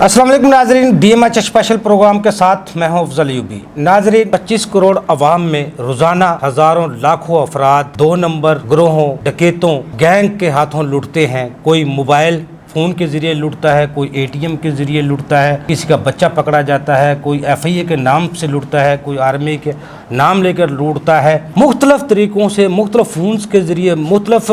अस्सलाम वालेकुम नाजरीन, DMH स्पेशल प्रोग्राम के साथ मैं हूं अफजल यूबी। नाजरीन, 25 करोड़ अवाम में रोजाना हजारों लाखों अफराद 2 नंबर गिरोहों, डकैतों, गैंग के हाथों लुटते हैं। कोई मोबाइल फ़ोन के ज़रिए लुटता है, कोई ATM के ज़रिए लुटता है, किसी का बच्चा पकड़ा जाता है, कोई FIA के नाम से लुटता है, कोई आर्मी के नाम लेकर लूटता है। मुख्तलिफ़ तरीक़ों से, मुख्तलिफ़ फ़ोन्स के ज़रिए, मुख्तलिफ़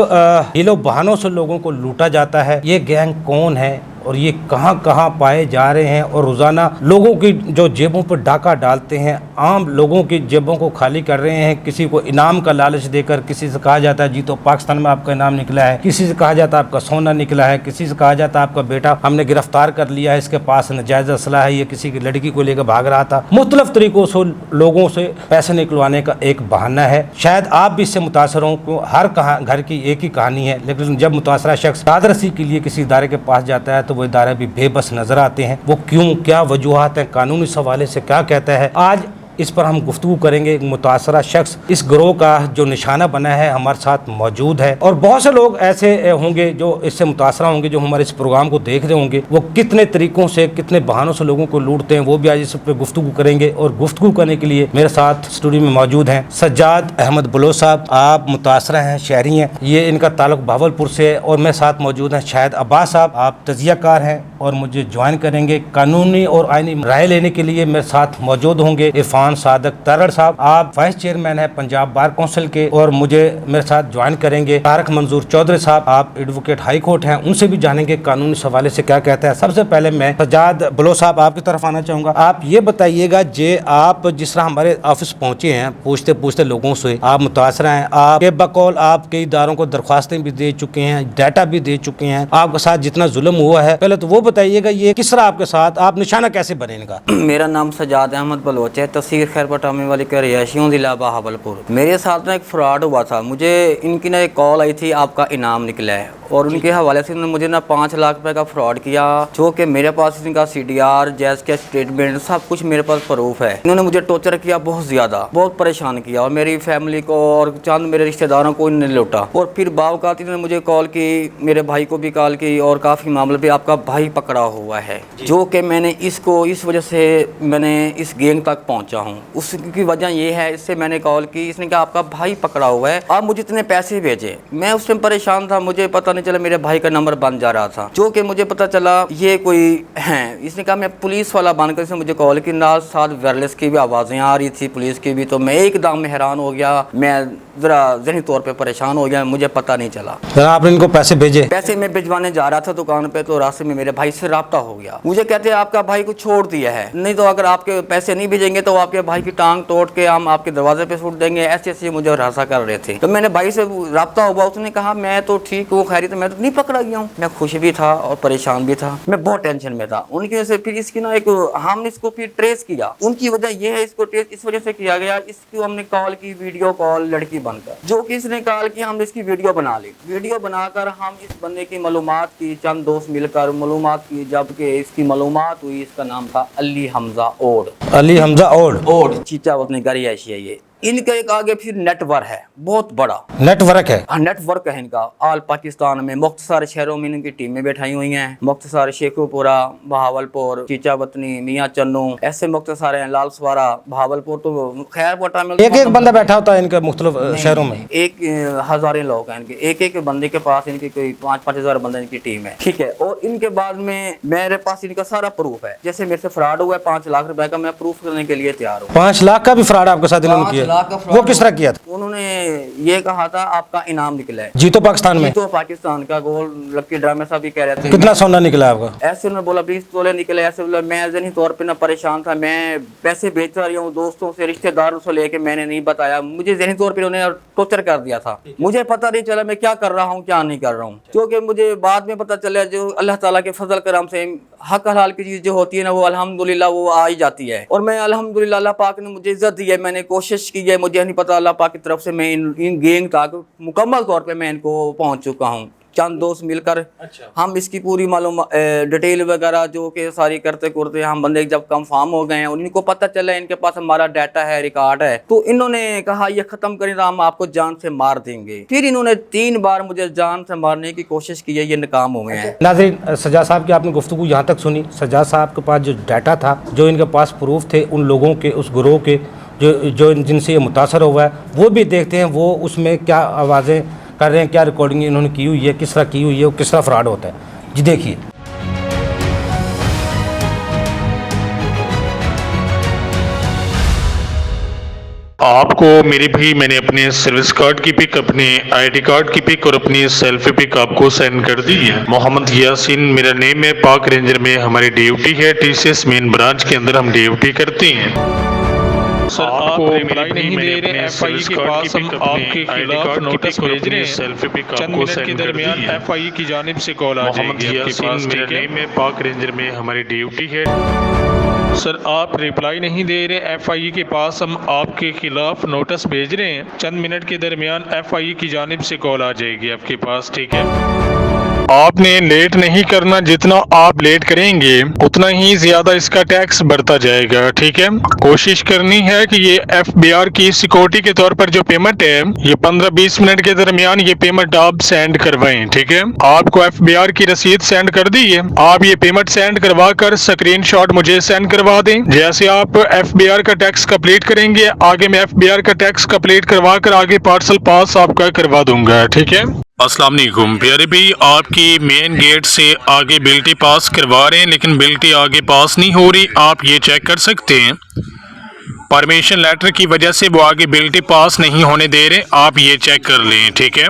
हीलो बहानों से लोगों को लूटा जाता है। ये गैंग कौन है और ये कहाँ कहाँ पाए जा रहे हैं और रोज़ाना लोगों की जो जेबों पर डाका डालते हैं, आम लोगों की जेबों को खाली कर रहे हैं। किसी को इनाम का लालच देकर किसी से कहा जाता है जी तो पाकिस्तान में आपका इनाम निकला है, किसी से कहा जाता है आपका सोना निकला है, किसी से कहा जाता है आपका बेटा हमने गिरफ्तार कर लिया है, इसके पास नाजायज़ असला है, ये किसी की लड़की को लेकर भाग रहा था। मुख्तलिफ तरीक़ों से लोगों से पैसे निकलवाने का एक बहाना है। शायद आप भी इससे मुतासर हों क्यों हर घर की एक ही कहानी है, लेकिन जब मुतासरा शख्स दादरसी के लिए किसी इदारे के पास जाता है तो वो इदारे भी बेबस नजर आते हैं। वो क्यों, क्या वजूहात हैं, कानूनी हवाले से क्या कहता है, आज इस पर हम गुफ्तगू करेंगे। एक मुतासरा शख्स इस गिरोह का जो निशाना बना है हमारे साथ मौजूद है और बहुत से लोग ऐसे होंगे जो इससे मुतासरा होंगे, जो हमारे इस प्रोग्राम को देख रहे होंगे। वो कितने तरीक़ों से, कितने बहानों से लोगों को लूटते हैं, वो भी आज इस पर गुफ्तगू करेंगे। और गुफ्तगू करने के लिए मेरे साथ स्टूडियो में मौजूद हैं सज्जाद अहमद बलोच साहब। आप मुतासरा हैं, शहरी हैं, ये इनका ताल्लुक बहावलपुर से है। और मेरे साथ मौजूद हैं शाहिद अब्बास साहब, आप तजियाकार हैं और मुझे ज्वाइन करेंगे। कानूनी और आईनी राय लेने के लिए मेरे साथ मौजूद होंगे इरफान सादक तरड़ साहब, आप वाइस चेयरमैन है पंजाब बार काउंसिल के और मुझे मेरे साथ ज्वाइन करेंगे तारक मंजूर चौधरी साहब, आप एडवोकेट हाई कोर्ट हैं, उनसे भी जानेंगे कानूनी हवाले से क्या कहता है। सबसे पहले मैं सज्जाद बलोच साहब आपकी तरफ आना चाहूँगा। आप ये बताइएगा जे आप जिस तरह हमारे ऑफिस पहुँचे हैं, पूछते पूछते लोगों से आप मुतासरा हैं, आपके बकौल आप कई इदारों को दरख्वास्तें भी दे चुके हैं, डाटा भी दे चुके हैं, आपके साथ जितना जुल्म हुआ है, पहले तो वो बताइएगा ये किस तरह आपके साथ, आप निशाना कैसे बने इनका? मेरा नाम सज्जाद अहमद बलोच है, तहसील खैरपटामी वाली के रिहायशियों ज़िला बहावलपुर। मेरे साथ ना एक फ्रॉड हुआ था। मुझे इनकी ना एक कॉल आई थी आपका इनाम निकला है और उनके हवाले से उन्होंने मुझे ना 5 लाख रुपए का फ्रॉड किया, जो कि मेरे पास इनका CDR जैज के स्टेटमेंट सब कुछ मेरे पास प्रूफ है। इन्होंने मुझे टॉर्चर किया, बहुत ज़्यादा, बहुत परेशान किया और मेरी फैमिली को और चंद मेरे रिश्तेदारों को इन्होंने लूटा। और फिर बावकात इन्होंने मुझे कॉल की, मेरे भाई को भी कॉल की और काफ़ी मामले पे आपका भाई पकड़ा हुआ है, जो कि मैंने इसको इस वजह से मैंने इस गैंग तक पहुँचा हूँ। उसकी वजह ये है, इससे मैंने कॉल की, इसने कहा आपका भाई पकड़ा हुआ है, आप मुझे इतने पैसे भेजे। मैं उस टाइम परेशान था, मुझे पता नहीं चला मेरे भाई का नंबर बन जा रहा था, जो कि मुझे पता चला ये कोई है। इसने कहा मैं पुलिस वाला बनकर इसने मुझे कॉल की, ना साथ वायरलेस की भी आवाज़ें आ रही थी पुलिस की भी। तो मैं एकदम में हैरान हो गया, मैं ज़रा ज़हनी तौर पे परेशान हो गया, मुझे पता नहीं चला। तो आपने इनको पैसे भेजे? पैसे मैं भिजवाने जा रहा था दुकान पे, तो रास्ते में मेरे भाई से रब्ता हो गया। मुझे कहते हैं आपका भाई को छोड़ दिया है, नहीं तो अगर आपके पैसे नहीं भेजेंगे तो आपके भाई की टांग तोड़ के हम आपके दरवाजे पे सूट देंगे। ऐसे ऐसे मुझे हरासा कर रहे थे। तो मैंने भाई से रब्ता हुआ, उसने कहा मैं तो ठीक हूँ, खैरियत, मैं तो नहीं पकड़ा गया हूँ। मैं खुश भी था और परेशान भी था, मैं बहुत टेंशन में था उनकी वजह से। फिर इसकी ना एक हमने इसको फिर ट्रेस किया। उनकी वजह ये है, इसको ट्रेस इस वजह से किया गया, इसको हमने कॉल की, वीडियो कॉल लड़की बनकर, जो कि इसने कॉल की, हमने इसकी वीडियो बना ली। वीडियो बनाकर हम इस बंदे की मालूमात की, चंद दोस्त मिलकर मालूमात की, जबकि इसकी मालूमात हुई, इसका नाम था अली हमजा ओड। अली हमजा ओड चीचा वतनी का रिहायशी है ये। इनका एक आगे फिर नेटवर्क है, बहुत बड़ा नेटवर्क है। हाँ, नेटवर्क है इनका ऑल पाकिस्तान में। मुख्तसर शहरों में इनकी टीमें बैठाई हुई हैं, मुख्तसर शेखुपुरा, बहावलपुर, चीचा वतनी, मियाँ चन्नू, ऐसे मुख्तसर हैं, लाल सवारा, बहावलपुर, तो खैरपटा में एक बंदा बैठा होता है इनके मुख्तलिफ शहरों में? एक हजारों लोग हैं इनके, एक बंदे के पास इनकी कोई 5-5 हजार बंदा इनकी टीम है, ठीक है। और इनके बाद में मेरे पास इनका सारा प्रूफ है। जैसे मेरे से फ्रॉड हुआ है 5 लाख रुपए का, मैं प्रूफ करने के लिए तैयार हूँ। 5 लाख का भी फ्रॉड आपके साथ इन्होंने किया? वो किस तरह किया था? उन्होंने ये कहा था आपका इनाम निकला है जीतो पाकिस्तान में, तो पाकिस्तान का गोल लक्की ड्रामे साहब भी कह रहे थे। कितना सोना निकला आपका? ऐसे उन्होंने बोला 20 तोले निकले। ऐसे बोला, मैं ज़हनी तौर पे ना परेशान था, मैं पैसे बेचता रही हूँ दोस्तों से, रिश्तेदारों से लेके, मैंने नहीं बताया। मुझे ज़हनी तौर पे उन्होंने टॉर्चर कर दिया था, मुझे पता नहीं चला मैं क्या कर रहा हूँ क्या नहीं कर रहा हूँ। क्योंकि मुझे बाद में पता चला जो अल्लाह ताला के फजल करम से हक हलाल की चीज़ जो होती है ना, वो अल्हम्दुलिल्लाह वो आ ही जाती है। और मैं अल्हम्दुलिल्लाह अल्लाह पाक ने मुझे इज्जत दी है, मैंने कोशिश की है, मुझे नहीं पता अल्लाह पाक की तरफ से मैं इन गैंग तक मुकम्मल तौर पे मैं इनको पहुंच चुका हूं। चंद दोस्त मिलकर हम इसकी पूरी मालूम डिटेल वगैरह जो कि सारी करते करते हम बंदे जब कंफर्म हो गए हैं, उनको पता चला इनके पास हमारा डाटा है, रिकॉर्ड है, तो इन्होंने कहा ये ख़त्म करें तो हम आपको जान से मार देंगे। फिर इन्होंने 3 बार मुझे जान से मारने की कोशिश की है, ये नाकाम हो गए हैं। नाज़रीन, सज्जाद साहब की आपने गुफ्तगू यहाँ तक सुनी। सज्जाद साहब के पास जो डाटा था, जो इनके पास प्रूफ थे उन लोगों के, उस गिरोह के जो जिनसे ये मुतासर हुआ है, वो भी देखते हैं वो उसमें क्या आवाज़ें कर रहे हैं, क्या रिकॉर्डिंग इन्होंने की हुई है, किस तरह की हुई है, वो किस तरह फ्रॉड होता है। जी देखिए। आपको मेरे भाई मैंने अपने सर्विस कार्ड की पिक, अपने आईडी कार्ड की पिक और अपनी सेल्फी पिक आपको सेंड कर दी है। मोहम्मद यासीन मेरा नेम है। पाक रेंजर में हमारी ड्यूटी है, टीसीएस मेन ब्रांच के अंदर हम ड्यूटी करते हैं। सर आपको रिप्लाई नहीं दे रहे एफआई के पास, हम आपके खिलाफ नोटिस भेज रहे हैं। चंद मिनट के दरमियान एफआई की जानिब से कॉल आ जाएगी आपके पास, ठीक है? पाक रेंजर में हमारी ड्यूटी है। सर आप रिप्लाई नहीं दे रहे एफआई के पास, हम आपके खिलाफ नोटिस भेज रहे हैं। चंद मिनट के दरमियान एफआई की जानिब से कॉल आ जाएगी आपके पास, ठीक है? आपने लेट नहीं करना, जितना आप लेट करेंगे उतना ही ज्यादा इसका टैक्स बढ़ता जाएगा, ठीक है? कोशिश करनी है कि ये एफबीआर की सिक्योरिटी के तौर पर जो पेमेंट है, ये 15-20 मिनट के दरमियान ये पेमेंट आप सेंड करवाएं, ठीक है? आपको एफबीआर की रसीद सेंड कर दी है, आप ये पेमेंट सेंड करवा कर स्क्रीनशॉट मुझे सेंड करवा दें। जैसे आप एफबीआर का टैक्स कंप्लीट करेंगे, आगे मैं एफबीआर का टैक्स कंप्लीट करवा कर आगे पार्सल पास आपका करवा दूंगा, ठीक है? अस्सलाम वालेकुम प्यारे भाई, आपकी मेन गेट से आगे बिल्टी पास करवा रहे हैं, लेकिन बिल्टी आगे पास नहीं हो रही। आप ये चेक कर सकते हैं, परमिशन लेटर की वजह से वो आगे बिल्टी पास नहीं होने दे रहे। आप ये चेक कर लें, ठीक है?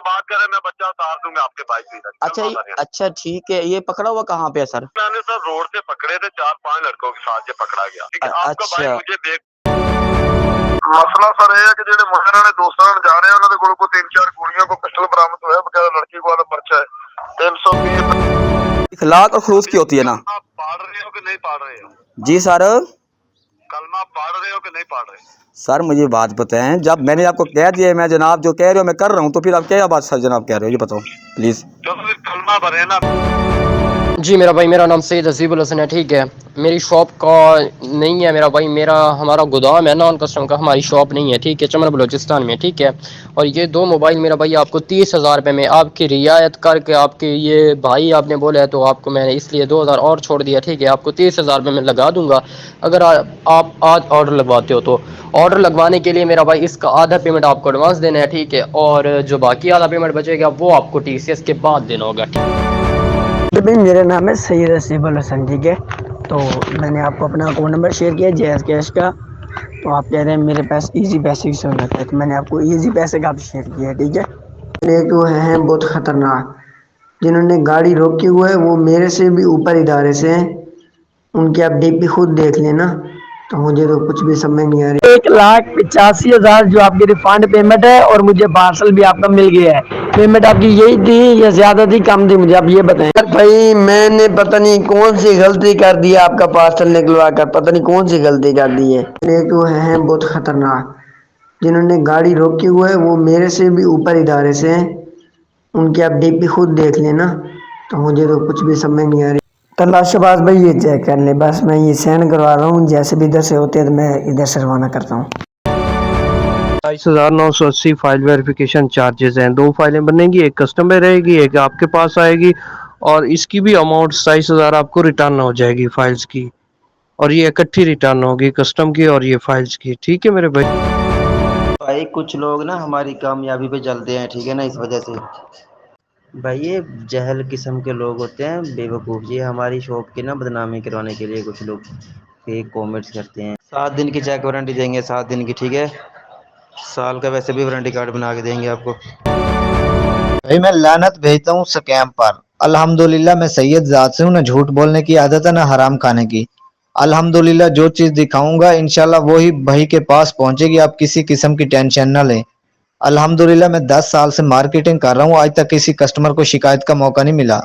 बात करें, मैं बच्चा उतार दूंगा आपके बाइक से। अच्छा ठीक है। ये पकड़ा हुआ कहाँ पे है सर? मैंने सर रोड से पकड़े थे, 4-5 लड़कों के साथ ये पकड़ा गया, ठीक है? आपका भाई मुझे देख, मसला सर ये है कि जेडे मुंडे ने दोस्तां नाल जा रहे हैं, उन्होंने कोल को 3-4 गोलियां को पिस्टल बरामद होया, बकायदा लड़की को वाला पर्चा है 320। इखलाक और खलूस की होती है ना? आप पढ़ रहे हो कि नहीं पढ़ रहे हो? जी सर। कलमा पढ़ रहे हो कि नहीं पढ़ रहे? सर मुझे बात बताएं, जब मैंने आपको कह दिया मैं जनाब जो कह रहे हो मैं कर रहा हूँ, तो फिर आप क्या बात सर जनाब कह रहे हो, ये बताओ प्लीज़। जो फिर कलमा भरे ना। जी मेरा भाई, मेरा नाम सैयद हसीबुल हसन है, ठीक है? मेरी शॉप का नहीं है मेरा भाई, हमारा गोदाम है नॉन कस्टम का, हमारी शॉप नहीं है, ठीक है? चमन बलोचिस्तान में, ठीक है? और ये 2 मोबाइल मेरा भाई आपको 30,000 रुपये में आपकी रियायत करके, आपके ये भाई आपने बोला है तो आपको मैंने इसलिए 2,000 और छोड़ दिया, ठीक है? आपको 30,000 रुपये में लगा दूंगा अगर आप आज ऑर्डर लगवाते हो तो। ऑर्डर लगवाने के लिए मेरा भाई इसका आधा पेमेंट आपको एडवांस देना है, ठीक है? और जो बाकी आधा पेमेंट बचेगा वो आपको टीसीएस के बाद देना होगा, ठीक है? तो भाई मेरा नाम है सैयद हसीबुल हसन, ठीक है? तो मैंने आपको अपना अकाउंट नंबर शेयर किया जैज़ कैश का, तो आप कह रहे हैं मेरे पास इजी पैसे की सहूलत है, तो मैंने आपको इजी पैसे का शेयर किया, ठीक है? एक वो हैं बहुत ख़तरनाक, जिन्होंने गाड़ी रोकी हुआ है, वो मेरे से भी ऊपर इदारे से हैं, उनकी आप डीपी खुद देख लेना, तो मुझे तो कुछ भी समझ नहीं आ रही। 1,85,000 जो आपकी रिफंड पेमेंट है, और मुझे पार्सल भी आपका मिल गया है। पेमेंट आपकी यही थी या ज्यादा थी, कम थी, मुझे आप ये बताएं। भाई मैंने पता नहीं कौन सी गलती कर दी, आपका पार्सल निकलवा कर पता नहीं कौन सी गलती कर दी है। एक वो हैं बहुत खतरनाक, जिन्होंने गाड़ी रोकी हुआ है, वो मेरे से भी ऊपर इदारे से हैं, उनकी आप डीपी खुद देख लेना, तो मुझे तो कुछ भी समझ नहीं आ रही। तो शबाज भाई ये चेक कर ले, बस मैं ये सेंड करवा रहा हूँ, जैसे भी इधर से होते हैं तो मैं इधर से रवाना करता हूँ। 22,980 फाइल वेरिफिकेशन चार्जेस हैं। 2 फाइलें बनेगी, एक कस्टम में रहेगी, एक आपके पास आएगी, और इसकी भी अमाउंट 27,000 आपको रिटर्न हो जाएगी फाइल्स की, और ये इकट्ठी रिटर्न होगी कस्टम की और ये फाइल्स की, ठीक है मेरे भाई? कुछ लोग ना हमारी कामयाबी पे चलते हैं, ठीक है ना, इस वजह से भाई ये जहल किस्म के लोग होते हैं, बेवकूफ़ जी। हमारी शॉप की ना बदनामी करवाने के लिए कुछ लोग फेक कमेंट्स करते हैं। 7 दिन की चेक वारंटी देंगे, 7 दिन की, ठीक है? साल का वैसे भी वारंटी कार्ड बना के देंगे आपको। भाई मैं लानत भेजता हूँ स्कैम पर। अल्हम्दुलिल्लाह मैं सैयद ज़ात से हूँ, ना झूठ बोलने की आदत है ना हराम खाने की। अल्हम्दुलिल्लाह जो चीज़ दिखाऊंगा इंशाल्लाह वही भाई के पास पहुंचेगी, आप किसी किस्म की टेंशन ना लें। अल्हम्दुलिल्लाह मैं 10 साल से मार्केटिंग कर रहा हूँ, आज तक किसी कस्टमर को शिकायत का मौका नहीं मिला।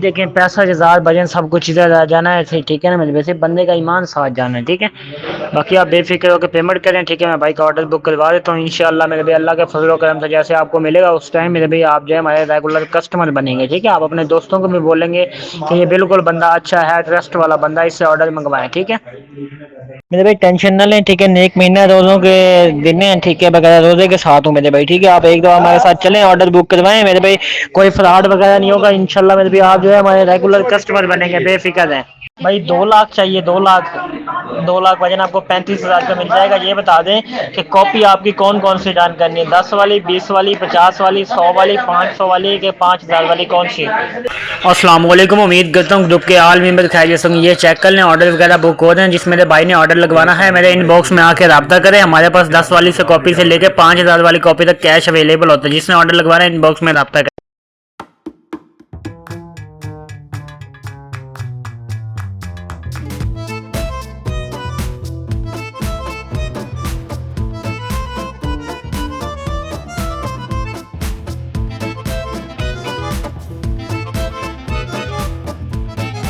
دیکھیں پیسہ جزار بجن سب کچھ ادھر آ جانا ہے ٹھیک ہے نا میرے ویسے بندے کا ایمان ساتھ جانا ہے ٹھیک ہے. باقی آپ بے فکر ہو کے پیمنٹ کریں ٹھیک ہے. میں بھائی کا آرڈر بک کروا دیتا ہوں انشاءاللہ میرے بھائی اللہ کے فضل و کرم سے جیسے آپ کو ملے گا اس ٹائم میرے بھائی آپ جو ہے ہمارے ریگولر کسٹمر بنیں گے ٹھیک ہے. آپ اپنے دوستوں کو بھی بولیں گے کہ یہ بالکل بندہ اچھا ہے ٹرسٹ والا بندہ اس سے آرڈر منگوائیں ٹھیک ہے میرے بھائی. ٹینشن نہ لیں ٹھیک ہے. نیک مہینہ روزوں کے دن ہیں ٹھیک ہے. بغیر روزے کے ساتھ ہوں میرے بھائی ٹھیک ہے. آپ ایک دو ہمارے ساتھ چلیں آرڈر بک کروائیں میرے بھائی. کوئی فراڈ وغیرہ نہیں ہوگا انشاءاللہ میرے بھائی. آپ جو ہے ہمارے ریگولر کسٹمر بنیں گے بے فکر ہیں بھائی. 2 لاکھ چاہیے 2 لاکھ 2 لاکھ وجن آپ کو 35,000 کا مل جائے گا. یہ بتا دیں کہ کاپی آپ کی کون کون سی ڈن کرنی ہے 10 والی 20 والی 50 والی 100 والی 500 والی کہ 5,000 والی کون سی. السلام علیکم. امید کرتا ہوں گروپ کے آل ممبر خیریت سے ہوں. یہ چیک کر لیں آرڈر وغیرہ بک ہو رہے ہیں. جس میرے بھائی نے آرڈر لگوانا ہے میرے ان باکس میں آ کے رابطہ کریں. ہمارے پاس 10 والی سے کاپی سے لے کے 5,000 والی کاپی تک کیش اویلیبل ہوتا ہے. جس نے آرڈر لگوانا ہے ان باکس میں رابطہ کریں.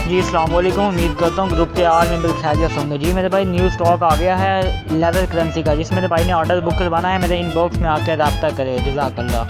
جی السلام علیکم. امید کرتا ہوں گروپ کے آل ممبر خیریت سے ہوں گے. جی میرے بھائی نیو اسٹاک آ گیا ہے لیدر کرنسی کا. جس میرے بھائی نے آرڈر بک کروانا ہے میرے ان باکس میں آ کے رابطہ کرے. جزاک اللہ.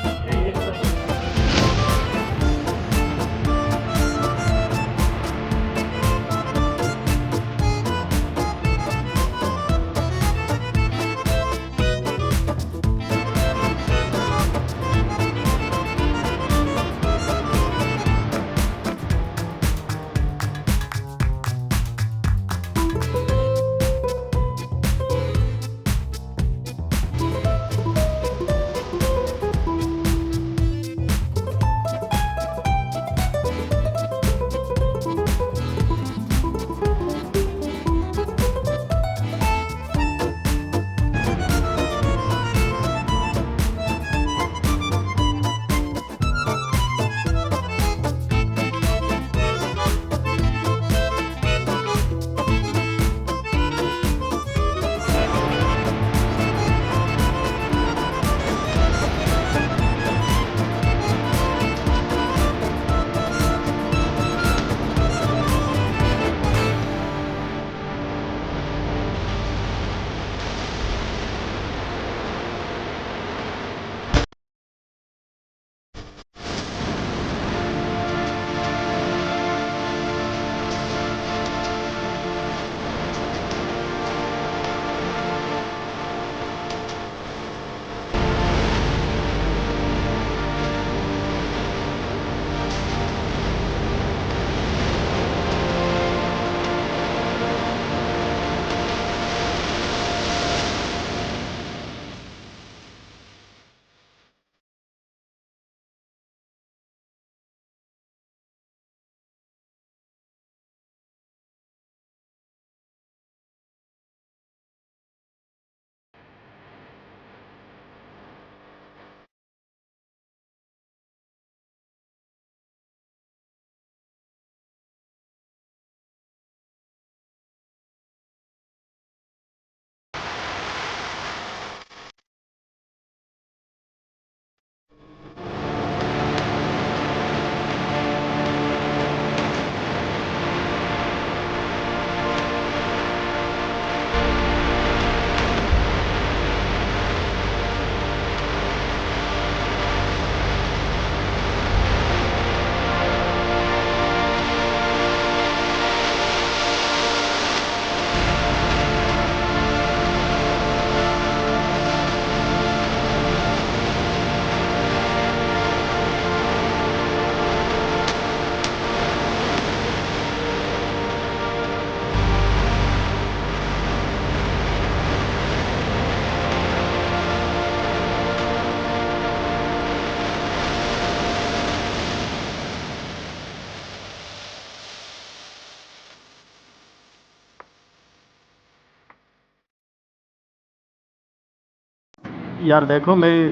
یار دیکھو میری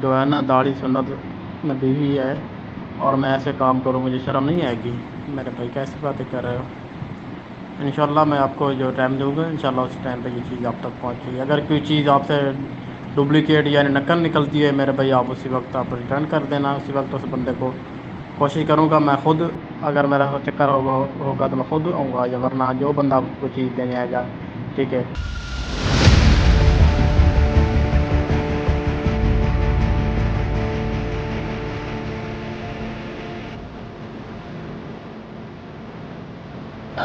جو ہے نا داڑھی سنت میں بیوی ہے اور میں ایسے کام کروں مجھے شرم نہیں آئے گی. میرے بھائی کیسی باتیں کر رہے ہو. انشاءاللہ میں آپ کو جو ٹائم دوں گا انشاءاللہ اس ٹائم پہ یہ چیز آپ تک پہنچے گی. اگر کوئی چیز آپ سے ڈپلیکیٹ یعنی نقل نکلتی ہے میرے بھائی آپ اسی وقت آپ ریٹرن کر دینا. اسی وقت اس بندے کو कोशिश करूँगा मैं खुद, अगर मेरा चक्कर होगा तो मैं खुद आऊँगा, या वरना जो बंदा आपको चीज़ देने आएगा, ठीक है।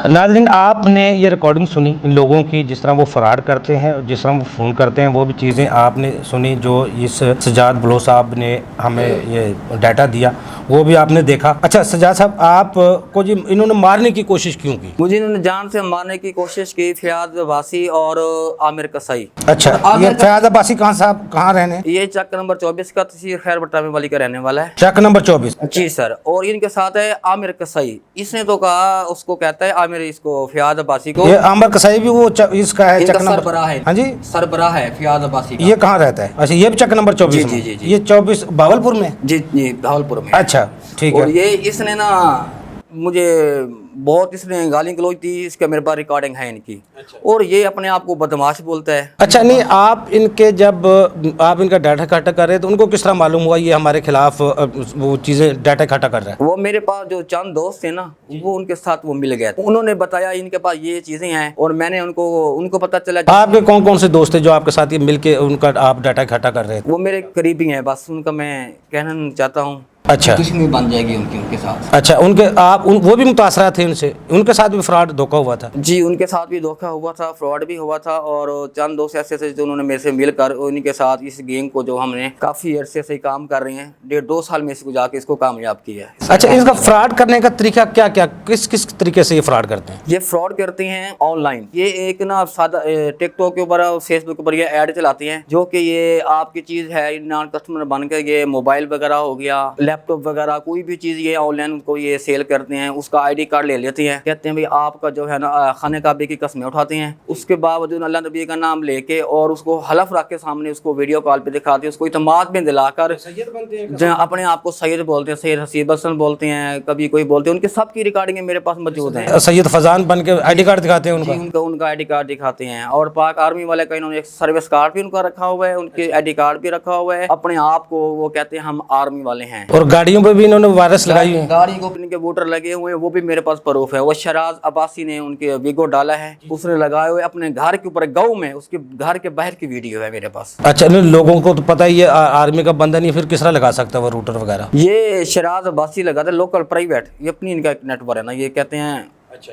नाज़रीन, आपने ये रिकॉर्डिंग सुनी इन लोगों की, जिस तरह वो फ़राड करते हैं, जिस तरह वो फ़ोन करते हैं, वो भी चीज़ें आपने सुनी जो इस सजाद बलोच साहब ने हमें ये डाटा दिया, वो भी आपने देखा। अच्छा सजाद साहब, आप को जी इन्होंने मारने की कोशिश क्यों की? मुझे इन्होंने जान से मारने की कोशिश की, फयाज अब्बासी और आमिर कसाई। अच्छा, ये फयाज अब्बासी कहाँ साहब कहाँ रहने? ये चक नंबर 24 का तहसील खैर बटामी वाली का रहने वाला है। चक नंबर 24? जी सर। और इनके साथ है आमिर कसाई। इसने तो कहा, उसको कहता है आमिर, इसको फयाज अब्बासी को। ये आमिर कसाई भी वो इसका है, चक नंबर सरबराह है। हाँ जी, सरबराह है फयाज अब्बासी का। ये कहाँ रहता है? अच्छा, ये भी चक नंबर 24 में? जी। ये 24 भावलपुर में? जी भावलपुर में। अच्छा ठीक है। और ये इसने ना मुझे बहुत इसने गाली गलौज दी, इसका मेरे पास रिकॉर्डिंग है इनकी। और ये अपने आप को बदमाश बोलता है। अच्छा, नहीं, आप इनके जब आप इनका डाटा इकट्ठा कर रहे तो उनको किस तरह मालूम हुआ ये हमारे खिलाफ वो चीज़ें डाटा इकट्ठा कर रहा है? वो मेरे पास जो चंद दोस्त थे ना, वो उनके साथ वो मिल गए, उन्होंने बताया इनके पास ये चीज़ें हैं, और मैंने उनको पता चला। आपके कौन कौन से दोस्त थे जो आपके साथ ये मिल के उनका आप डाटा इकट्ठा कर रहे थे? वो मेरे करीबी हैं, बस उनका मैं कहना नहीं चाहता हूँ। अच्छा, दुश्मनी बन जाएगी उनके साथ। अच्छा, वो भी मुतासरा थे उनसे, उनके साथ भी फ्रॉड धोखा हुआ था? जी, उनके साथ भी धोखा हुआ था, फ्रॉड भी हुआ था। और चंद दोस्त ऐसे थे जो उन्होंने मेरे से मिलकर उनके साथ इस गेम को, जो हमने काफ़ी अरसे से काम कर रहे हैं, 1.5-2 साल में इसको जाके इसको कामयाब किया है। अच्छा, इसका फ्रॉड करने का तरीका क्या क्या, किस किस तरीके से ये फ्रॉड करते हैं? ये फ्रॉड करते हैं ऑनलाइन। ये एक ना सादा टिकटॉक के ऊपर, फेसबुक के ऊपर ये ऐड चलाते हैं, जो कि ये आपकी चीज़ है, नॉन कस्टमर बन के ये मोबाइल वगैरह हो गया, लैपटॉप वगैरह, कोई भी चीज़ ये ऑनलाइन को ये सेल करते हैं। उसका आईडी कार्ड ले लेते हैं, कहते हैं भाई आपका जो है ना खाने काबे की कस्में उठाते हैं। उसके बावजूद अल्लाह नबी का नाम लेके और उसको हलफ रख के सामने उसको वीडियो कॉल पे दिखाते हैं, उसको इतमाद में दिलाकर अपने आप को सैयद बोलते हैं, सैयद हसीब हसन बोलते हैं, कभी कोई बोलते हैं। उनके सब की रिकॉर्डिंग मेरे पास मौजूद है। सैयद फजान बन के आईडी कार्ड दिखाते हैं उनका आईडी कार्ड दिखाते हैं। और पाक आर्मी वाले का इन्होंने एक सर्विस कार्ड भी उनका रखा हुआ है, उनके आईडी कार्ड भी रखा हुआ है। अपने आप को वो कहते हैं हम आर्मी वाले हैं। और गाड़ियों पे भी इन्होंने वायरस लगाई है, गाड़ी को इनके वोटर लगे हुए हैं, वो भी मेरे पास प्रूफ है। वो शराज अब्बासी ने उनके वीगो डाला है, उसने लगाए हुए अपने घर के ऊपर गाँव में, उसके घर के बाहर की वीडियो है मेरे पास। अच्छा, लोगों को तो पता ही है आर्मी का बंदा नहीं, फिर किस तरह लगा सकता है वो रूटर वगैरह? ये शराज अब्बासी लगाता है, लोकल प्राइवेट, ये अपनी इनका नेटवर्क है ना, ये कहते हैं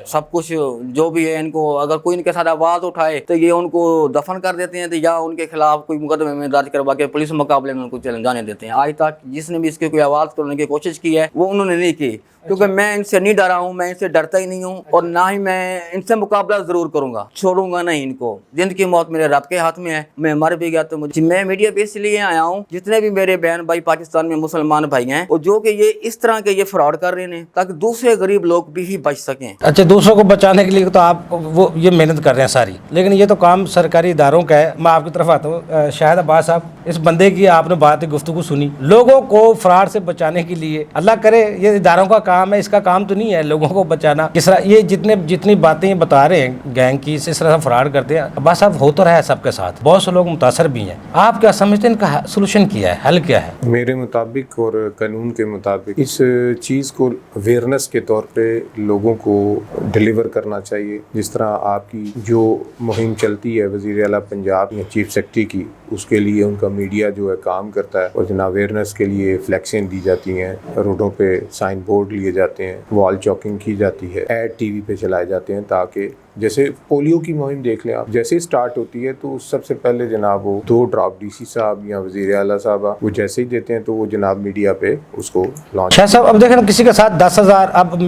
सब कुछ जो भी है इनको, अगर कोई इनके साथ आवाज़ उठाए तो ये उनको दफन कर देते हैं, तो या उनके खिलाफ कोई मुकदमे में दर्ज करवा के पुलिस मुकाबले में उनको चले जाने देते हैं। आज तक जिसने भी इसकी कोई आवाज़ तोड़ने की कोशिश की है वो उन्होंने नहीं की, क्योंकि मैं इनसे नहीं डरा हूँ, मैं इनसे डरता ही नहीं हूँ, और ना ही मैं इनसे मुकाबला ज़रूर करूँगा, छोड़ूंगा नहीं इनको। जिंदगी मौत मेरे रब के हाथ में है, मैं मर भी गया तो मुझे, मैं मीडिया पे इसलिए आया हूँ, जितने भी मेरे बहन भाई पाकिस्तान में मुसलमान भाई हैं, और जो कि ये इस तरह के ये फ्रॉड कर रहे हैं, ताकि दूसरे गरीब लोग भी बच सकें। अच्छा, दूसरों को बचाने के लिए तो आप वो ये मेहनत कर रहे हैं सारी, लेकिन ये तो काम सरकारी इदारों का है। मैं आपकी तरफ आता हूँ, शाहिद अब्बास साहब, इस बंदे की आपने बात गुफ्तगू सुनी, लोगों को फ्रॉड से बचाने के लिए, अल्लाह करे ये इदारों का काम है, इसका काम तो नहीं है लोगों को बचाना। किस तरह ये जितनी बातें ये बता रहे हैं गैंग की, इस तरह से फ्रॉड करते हैं, अब्बास साहब हो तो रहा है सबके साथ, बहुत से लोग मुतासर भी हैं। आप क्या समझते हैं इनका सोल्यूशन क्या है, हल क्या है? मेरे मुताबिक और कानून के मुताबिक इस चीज़ को अवेयरनेस के तौर पे लोगों को डिलीवर करना चाहिए। जिस तरह आपकी जो मुहिम चलती है वज़ीर आला पंजाब या चीफ सेक्रेटरी की, उसके लिए उनका मीडिया जो है काम करता है, और जनाब अवेयरनेस के लिए फ्लैक्सें दी जाती हैं, रोडों पे साइन बोर्ड लिए जाते हैं, वॉल चॉकिंग की जाती है, ऐड टीवी पे चलाए जाते हैं, ताकि जैसे पोलियो की मुहिम देख लें आप, जैसे स्टार्ट होती है तो सबसे पहले जनाब वो 2 ड्रॉप डीसी साहब या वज़ीर आला साहब वो जैसे ही देते हैं तो वो जनाब मीडिया पे उसको लॉन्च। शाह साहब, अब देखें ना, किसी के साथ 10,000, अब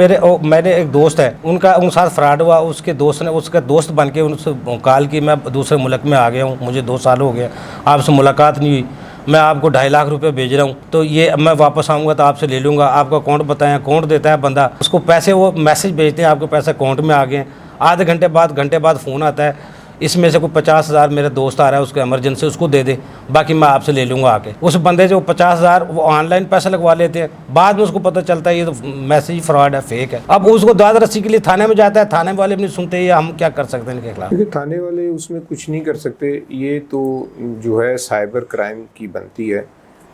मेरे एक दोस्त है, उनके साथ फ्रॉड हुआ, उसके दोस्त ने उसका दोस्त बन के उनसे कॉल की, मैं दूसरे मुल्क में आ गया हूँ, मुझे 2 साल हो गए, आपसे मुलाकात नहीं हुई, मैं आपको 2.5 लाख रुपए भेज रहा हूँ, तो ये मैं वापस आऊँगा तो आपसे ले लूँगा, आपका अकाउंट बताएं, अकाउंट देता है बंदा, उसको पैसे, वो मैसेज भेजते हैं आपके पैसे अकाउंट में आ गए, आधे घंटे बाद फ़ोन आता है, इसमें से कोई 50,000 मेरे दोस्त आ रहा है, उसको इमरजेंसी, उसको दे दे, बाकी मैं आपसे ले लूँगा आके। उस बंदे जो 50,000 वो ऑनलाइन पैसे लगवा लेते हैं, बाद में उसको पता चलता है ये तो मैसेज फ्रॉड है, फेक है। अब उसको दाद रस्सी के लिए थाने में जाता है, थाने वाले भी नहीं सुनते, ये हम क्या कर सकते हैं इनके खिलाफ? क्योंकि थाने वाले उसमें कुछ नहीं कर सकते, ये तो जो है साइबर क्राइम की बनती है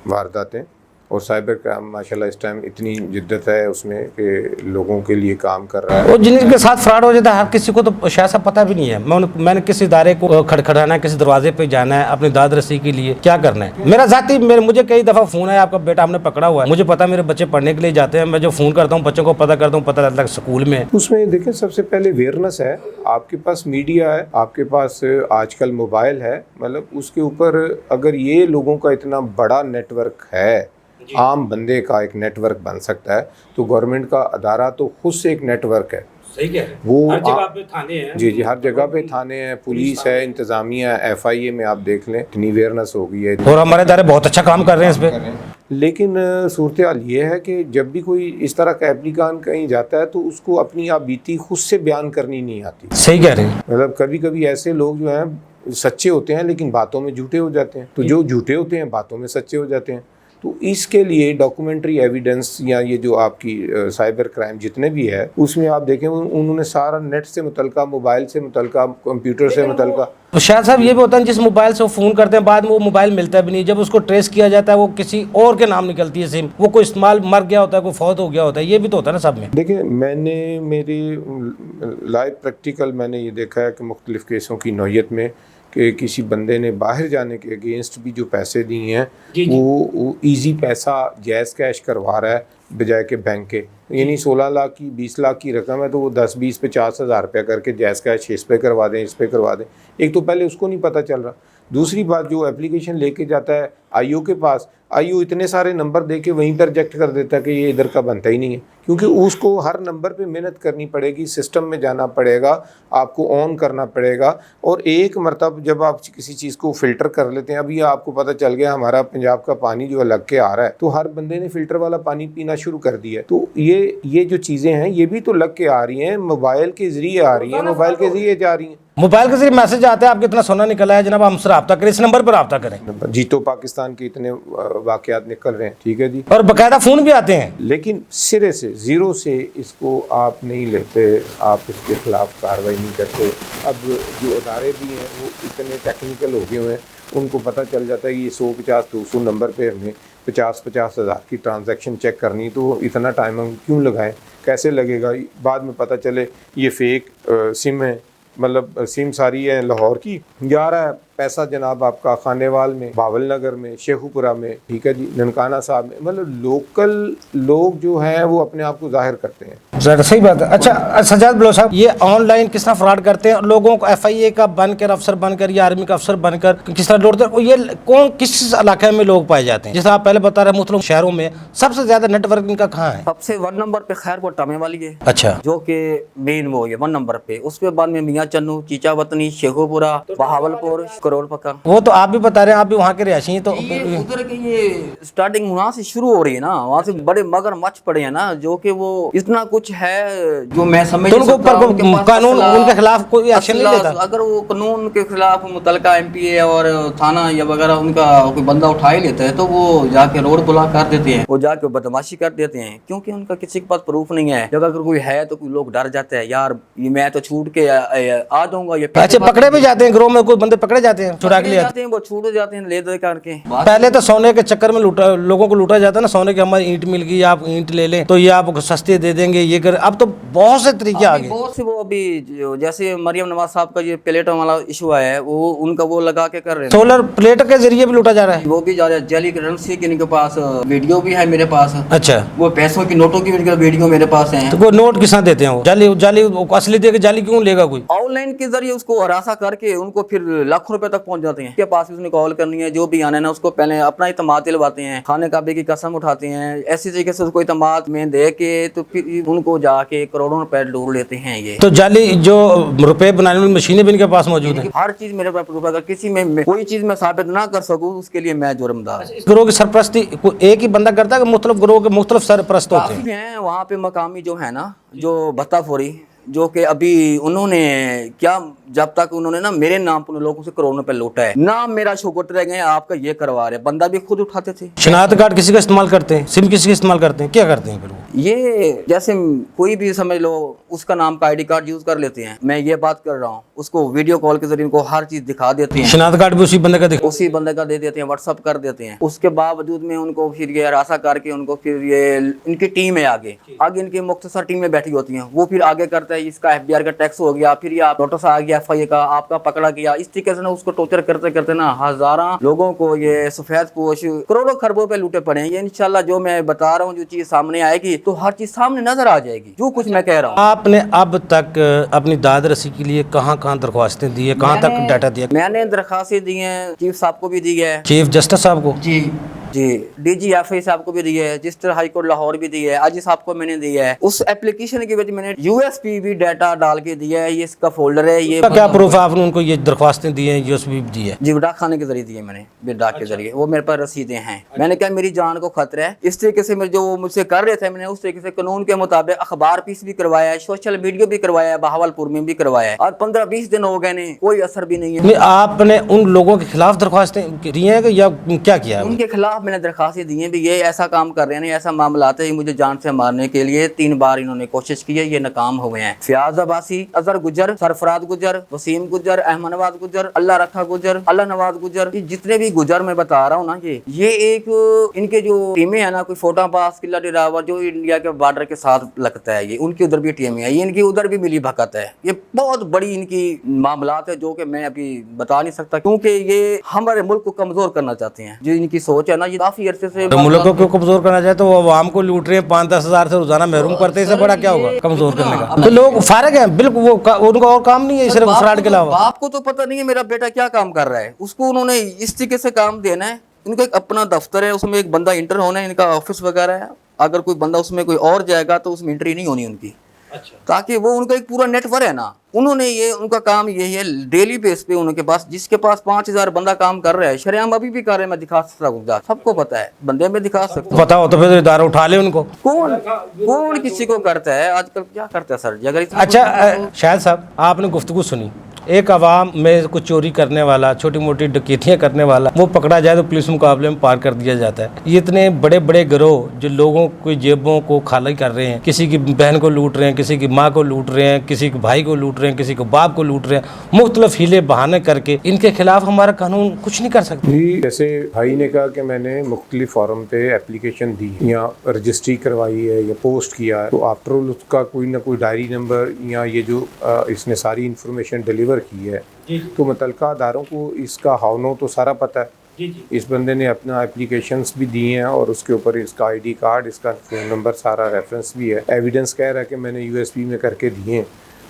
वारदातें, और साइबर क्राइम माशाल्लाह इस टाइम इतनी जिद्दत है उसमें कि लोगों के लिए काम कर रहा है। और जिनके साथ फ्रॉड हो जाता है हर किसी को तो शायद सा पता भी नहीं है। मैंने किस इदारे को खड़खड़ाना है, किस दरवाजे पे जाना है, अपनी दाद रसी के लिए क्या करना है। मेरा ज़ाती मुझे कई दफ़ा फ़ोन है, आपका बेटा हमने पकड़ा हुआ है, मुझे पता मेरे बच्चे पढ़ने के लिए जाते हैं, मैं जो फ़ोन करता हूँ बच्चों को पता करता हूँ, पता लगता है स्कूल में। उसमें देखें सबसे पहले अवेयरनेस है, आपके पास मीडिया है, आपके पास आजकल मोबाइल है, मतलब उसके ऊपर अगर ये लोगों का इतना बड़ा नेटवर्क है, आम बंदे का एक नेटवर्क बन सकता है, तो गवर्नमेंट का अदारा तो खुद से एक नेटवर्क है। सही क्या वो हर जगह पे थाने हैं। जी हर जगह पे थाने हैं, पुलिस है, इंतज़ामिया है, FIA में आप देख लें इतनी अवेयरनेस हो गई है और हमारे इदारे बहुत अच्छा काम कर रहे हैं इस पे। लेकिन सूरत हाल ये है कि जब भी कोई इस तरह का एप्लीकान कहीं जाता है तो उसको अपनी आप बीती खुद से बयान करनी नहीं आती। सही कह रहे हैं। मतलब कभी कभी ऐसे लोग जो हैं सच्चे होते हैं लेकिन बातों में झूठे हो जाते हैं, तो जो झूठे होते हैं बातों में सच्चे हो जाते हैं। तो इसके लिए डॉक्यूमेंट्री एविडेंस या ये जो आपकी साइबर क्राइम जितने भी है उसमें आप देखें उन्होंने सारा नेट से मुतलका, मोबाइल से मुतलका, कंप्यूटर से मुतलका। तो शायद साहब ये भी होता है जिस मोबाइल से वो फ़ोन करते हैं बाद में वो मोबाइल मिलता भी नहीं, जब उसको ट्रेस किया जाता है वो किसी और के नाम निकलती है सिम, वो कोई इस्तेमाल मर गया होता है, कोई फौत हो गया होता है, ये भी तो होता है ना सब में। देखिए मैंने मेरी लाइव प्रैक्टिकल मैंने ये देखा है कि मुख्तलिफ़ केसों की नौयत में कि किसी बंदे ने बाहर जाने के अगेंस्ट भी जो पैसे दिए हैं वो ईजी पैसा जैज़ कैश करवा रहा है बजाय के बैंक के, यानी 16 लाख की 20 लाख की रकम है तो वो 10, 20, 50 हज़ार रुपया करके जैज़ कैश इस पे करवा दें, इस पे करवा दें। एक तो पहले उसको नहीं पता चल रहा, दूसरी बात जो एप्लीकेशन लेके जाता है IO के पास, IO इतने सारे नंबर दे के वहीं पर रिजेक्ट कर देता है कि ये इधर का बनता ही नहीं है, क्योंकि उसको हर नंबर पे मेहनत करनी पड़ेगी, सिस्टम में जाना पड़ेगा, आपको ऑन करना पड़ेगा। और एक मरतब जब आप किसी चीज़ को फ़िल्टर कर लेते हैं, अभी आपको पता चल गया हमारा पंजाब का पानी जो अलग के आ रहा है, तो हर बंदे ने फ़िल्टर वाला पानी पीना शुरू कर दिया है। तो ये जो चीज़ें हैं ये भी तो लग के आ रही हैं, मोबाइल के ज़रिए आ रही हैं, मोबाइल के ज़रिए जा रही हैं। मोबाइल के जरिए मैसेज आता है आपको इतना सोना निकला है जनाब, हमसे रब्ता करें, इस नंबर पर रब्ता करें। जी तो पाकिस्तान के इतने वाक़यात निकल रहे हैं, ठीक है जी, और बाकायदा फ़ोन भी आते हैं, लेकिन सिरे से ज़ीरो से इसको आप नहीं लेते, आप इसके खिलाफ कार्रवाई नहीं करते। अब जो अदारे भी हैं वो इतने टेक्निकल हो गए हुए हैं, उनको पता चल जाता है कि ये 150-200 नंबर पे हमें 50-50 हज़ार की ट्रांजैक्शन चेक करनी, तो इतना टाइम हम क्यों लगाएं, कैसे लगेगा। बाद में पता चले ये फेक सिम है, मतलब सिम सारी है लाहौर की, जा रहा है पैसा जनाब आपका खानेवाल में, बावल नगर में, शेखुपुरा में, ठीक है जी, ननकाना साहब में। मतलब लोकल लोग जो हैं वो अपने आप को जाहिर करते हैं। सही बात है। अच्छा सजाद बलोच साहब, ये ऑनलाइन किस तरह फ्रॉड करते हैं, लोगों को FIA का बनकर अफसर बनकर या आर्मी का अफसर बनकर किस तरह लौटते हैं, ये कौन किस इलाके में लोग पाए जाते हैं? जैसे आप पहले बता रहे मुख्तलिफ शहरों में सबसे ज्यादा नेटवर्क इनका कहाँ है? सबसे 1 नंबर पे खैरकोट टामे वाली है, अच्छा, जो कि मेन वो है 1 नंबर पे। उसके बाद में मियाँ चन्नू, चीचा वतनी, शेखोपुरा, बहावलपुर, करोल पक्का। वो तो आप भी बता रहे हैं, आप भी वहाँ के रिहायशी हैं, तो ये उधर की ये स्टार्टिंग वहाँ से शुरू हो रही है ना, वहाँ से बड़े मगरमच्छ पड़े हैं ना, जो कि वो इतना कुछ है जो मैं समझ तो उनको कानून उनके खिलाफ कोई एक्शन नहीं लेता। अगर वो कानून के खिलाफ मुतलका MPA और थाना या वगैरह उनका कोई बंदा उठा ही लेता है तो वो जाके रोड ब्लॉक कर देते हैं, वो जाके बदमाशी कर देते हैं, क्योंकि उनका किसी के पास प्रूफ नहीं है। जब अगर कोई है तो कोई लोग डर जाते हैं, यार ये मैं तो छूट के आ जाऊंगा। ये अच्छा, पकड़े भी जाते हैं, ग्रोह में कोई बंदे पकड़े जाते हैं, छुड़ा के ले जाते हैं, वो छूट जाते हैं ले दे करके। पहले तो सोने के चक्कर में लोगों को लूटा जाता है ना, सोने की हमारी ईंट मिल गई, आप ईंट ले लें तो ये आपको सस्ते दे देंगे, ये कर। अब तो बहुत से तरीके आ गए, बहुत से। वो अभी जैसे मरियम नवाज साहब का ये प्लेटों वाला इशू आया है, वो उनका वो लगा के कर रहे हैं, सोलर प्लेट के जरिए भी लूटा जा रहा है, वो भी जा रहा है। जाली करेंसी के इनके पास वीडियो भी है मेरे पास। अच्छा, वो पैसों की नोटों की वीडियो मेरे पास है। तो कोई नोट किस देते हैं, वो जाली असली दे के जाली क्यों लेगा कोई? ऑनलाइन के जरिए उसको हरासा करके उनको फिर लाखों रुपए तक पहुंच जाते हैं। के पास उसने कॉल करनी है, जो भी आना है ना उसको पहले अपना इतमाद दिलवाते हैं, खाने काबे की कसम उठाते हैं, ऐसी तरीके से उसको इतमाद में दे के तो फिर उनको जाके करोड़ों रुपए लूट लेते हैं। ये तो जाली जो रुपए बनाने वाली मशीनें भी इनके पास मौजूद है, हर चीज मेरे पास। अगर किसी में कोई चीज मैं साबित ना कर सकूं उसके लिए मैं जुर्मदार। ग्रोह की सरपरस्ती एक ही बंदा करता है कि मुख्तलिफ ग्रोह के मुख्तलिफ सरपरस्त होते हैं? वहाँ पे मकामी जो है ना, जो बत्ताफोरी, जो कि अभी उन्होंने क्या जब तक उन्होंने ना मेरे नाम पर उन लोगों से करोड़ों रुपए लूटा है, नाम मेरा शोकत रह गए, आपका ये करवा रहे, बंदा भी खुद उठाते थे। शनाख्त कार्ड किसी का इस्तेमाल करते हैं, सिम किसी का इस्तेमाल करते हैं, क्या करते हैं फिर वो? ये जैसे कोई भी समझ लो उसका नाम का आईडी कार्ड यूज कर लेते हैं, मैं ये बात कर रहा हूँ, उसको वीडियो कॉल के जरिए उनको हर चीज दिखा देते हैं। शनाख्त कार्ड भी उसी बंदे का उसी बंदे का दे देते हैं, व्हाट्सअप कर देते हैं। उसके बावजूद में उनको फिर ये हरासा करके उनको फिर ये इनकी टीम है आगे इनकी मुख्तसर टीम में बैठी होती हैं, वो फिर आगे करता है इसका FBI का टैक्स हो गया, फिर ये आप नोटिस आ गया FIA का, आपका पकड़ा गया। इस तरीके से ना उसको टॉर्चर करते करते ना हजारों लोगों को ये सफेद पोश करोड़ों खरबों पे लूटे पड़े हैं। ये इंशाल्लाह जो मैं बता रहा हूँ, जो चीज सामने आएगी तो हर चीज सामने नजर आ जाएगी, जो कुछ मैं कह रहा हूँ। आपने अब तक अपनी दाद रसी के लिए कहाँ कहाँ दरख्वास्तें दी है, कहाँ तक डाटा दिया? मैंने दरखास्तें दी हैं, चीफ साहब को भी दी है, चीफ जस्टिस साहब को जी जी, DG FI साहब को भी दी है, रजिस्टर हाई कोर्ट लाहौर भी दी है, आजी साहब को मैंने दी है। उस एप्लीकेशन की वजह मैंने USB भी डाटा डाल के दिया है, ये इसका फोल्डर है, ये क्या प्रूफ है आपने उनको ये दरख्वास्तें दी हैं, USB भी दी है? जी डाक खाने के जरिए दिए मैंने, डाक के जरिए, वो मेरे पास रसीदें हैं। मैंने कहा मेरी जान को खतरा है, इस तरीके से जो मुझसे कर रहे थे मैंने उस तरीके से कानून के मुताबिक अखबार पीस भी करवाया है, सोशल मीडिया भी करवाया है, बहावलपुर में भी करवाया है, और 15-20 दिन हो गए ने, कोई असर भी नहीं है। आपने उन लोगों के खिलाफ दरख्वास्तें दी हैं या क्या किया है? उनके खिलाफ मैंने दरखास्तें दी हैं भी ये ऐसा काम कर रहे हैं, ऐसा मामला है, मुझे जान से मारने के लिए 3 बार इन्होंने कोशिश की है, ये नाकाम हुए हैं। फयाज अब्बासी, अजहर गुजर, सरफराज गुजर, वसीम गुजर, अहमद नवाज गुजर, अल्लाह रखा गुजर, अल्लाह नवाज गुजर, जितने भी गुजर मैं बता रहा हूँ ना, ये एक इनके जो टीमें है ना, कोई फोटा पास किला डिरावर जो इंडिया के बॉर्डर के साथ लगता है, ये उनकी उधर भी टीमें है, ये इनकी उधर भी मिली भगत है। ये बहुत बड़ी इनकी मामलात है जो कि मैं अभी बता नहीं सकता, क्योंकि ये हमारे मुल्क को कमजोर करना चाहते हैं। जो इनकी सोच है ना, ये काफी अरसे से मुल्क को कमजोर करना चाहे तो वो आवाम को लूट रहे हैं, 5-10 हज़ार से रोजाना महरूम करते हैं, इससे बड़ा क्या होगा कमजोर करने का? तो लोग फारिग हैं बिल्कुल, वो उनका और काम नहीं है सिर्फ फ्रॉड के अलावा। आपको तो पता नहीं है मेरा बेटा क्या काम कर रहा है, उसको उन्होंने इस तरीके से काम देना है। इनका एक अपना दफ्तर है, उसमें एक बंदा इंटर होना है, इनका ऑफिस वगैरह है, अगर कोई बंदा उसमें कोई और जाएगा तो उसमें एंट्री नहीं होनी उनकी। अच्छा। ताकि वो उनका एक पूरा नेटवर्क है ना, उन्होंने ये उनका काम यही है, डेली बेस पे उनके पास जिसके पास 5000 बंदा काम कर रहा है, शरेआम अभी भी कर रहे हैं, मैं दिखा सकता हूँ, सबको पता है, बंदे में दिखा सकता हूँ। पता हो तो फिर इदारा उठा ले उनको। कौन किसी को करता है आजकल, क्या करता है सर जी? अगर अच्छा शाहिद साहब, आपने गुफ्तगू सुनी, एक आवाम में कुछ चोरी करने वाला, छोटी मोटी डकैतियाँ करने वाला, वो पकड़ा जाए तो पुलिस मुकाबले में पार कर दिया जाता है। ये इतने बड़े बड़े गिरोह जो लोगों की जेबों को खाली कर रहे हैं, किसी की बहन को लूट रहे हैं, किसी की माँ को लूट रहे हैं, किसी के भाई को लूट रहे हैं, किसी को बाप को लूट रहे हैं, मुख्तलिफ हीले बहाने करके इनके खिलाफ हमारा कानून कुछ नहीं कर सकता। जी, जैसे भाई ने कहा कि मैंने मुख्तलिफ फॉरम पे एप्लीकेशन दी या रजिस्ट्री करवाई है या पोस्ट किया है, तो आफ्टर ऑल उसका कोई ना कोई डायरी नंबर या ये जो इसने सारी इन्फॉर्मेशन डिलीवर की है, तो मुतल्लिका अदारों को इसका हाउ नो तो सारा पता है। इस बंदे ने अपना एप्लीकेशंस भी दिए हैं और उसके ऊपर इसका ID कार्ड, इसका फ़ोन नंबर, सारा रेफरेंस भी है। एविडेंस कह रहा है कि मैंने USB में करके दिए हैं,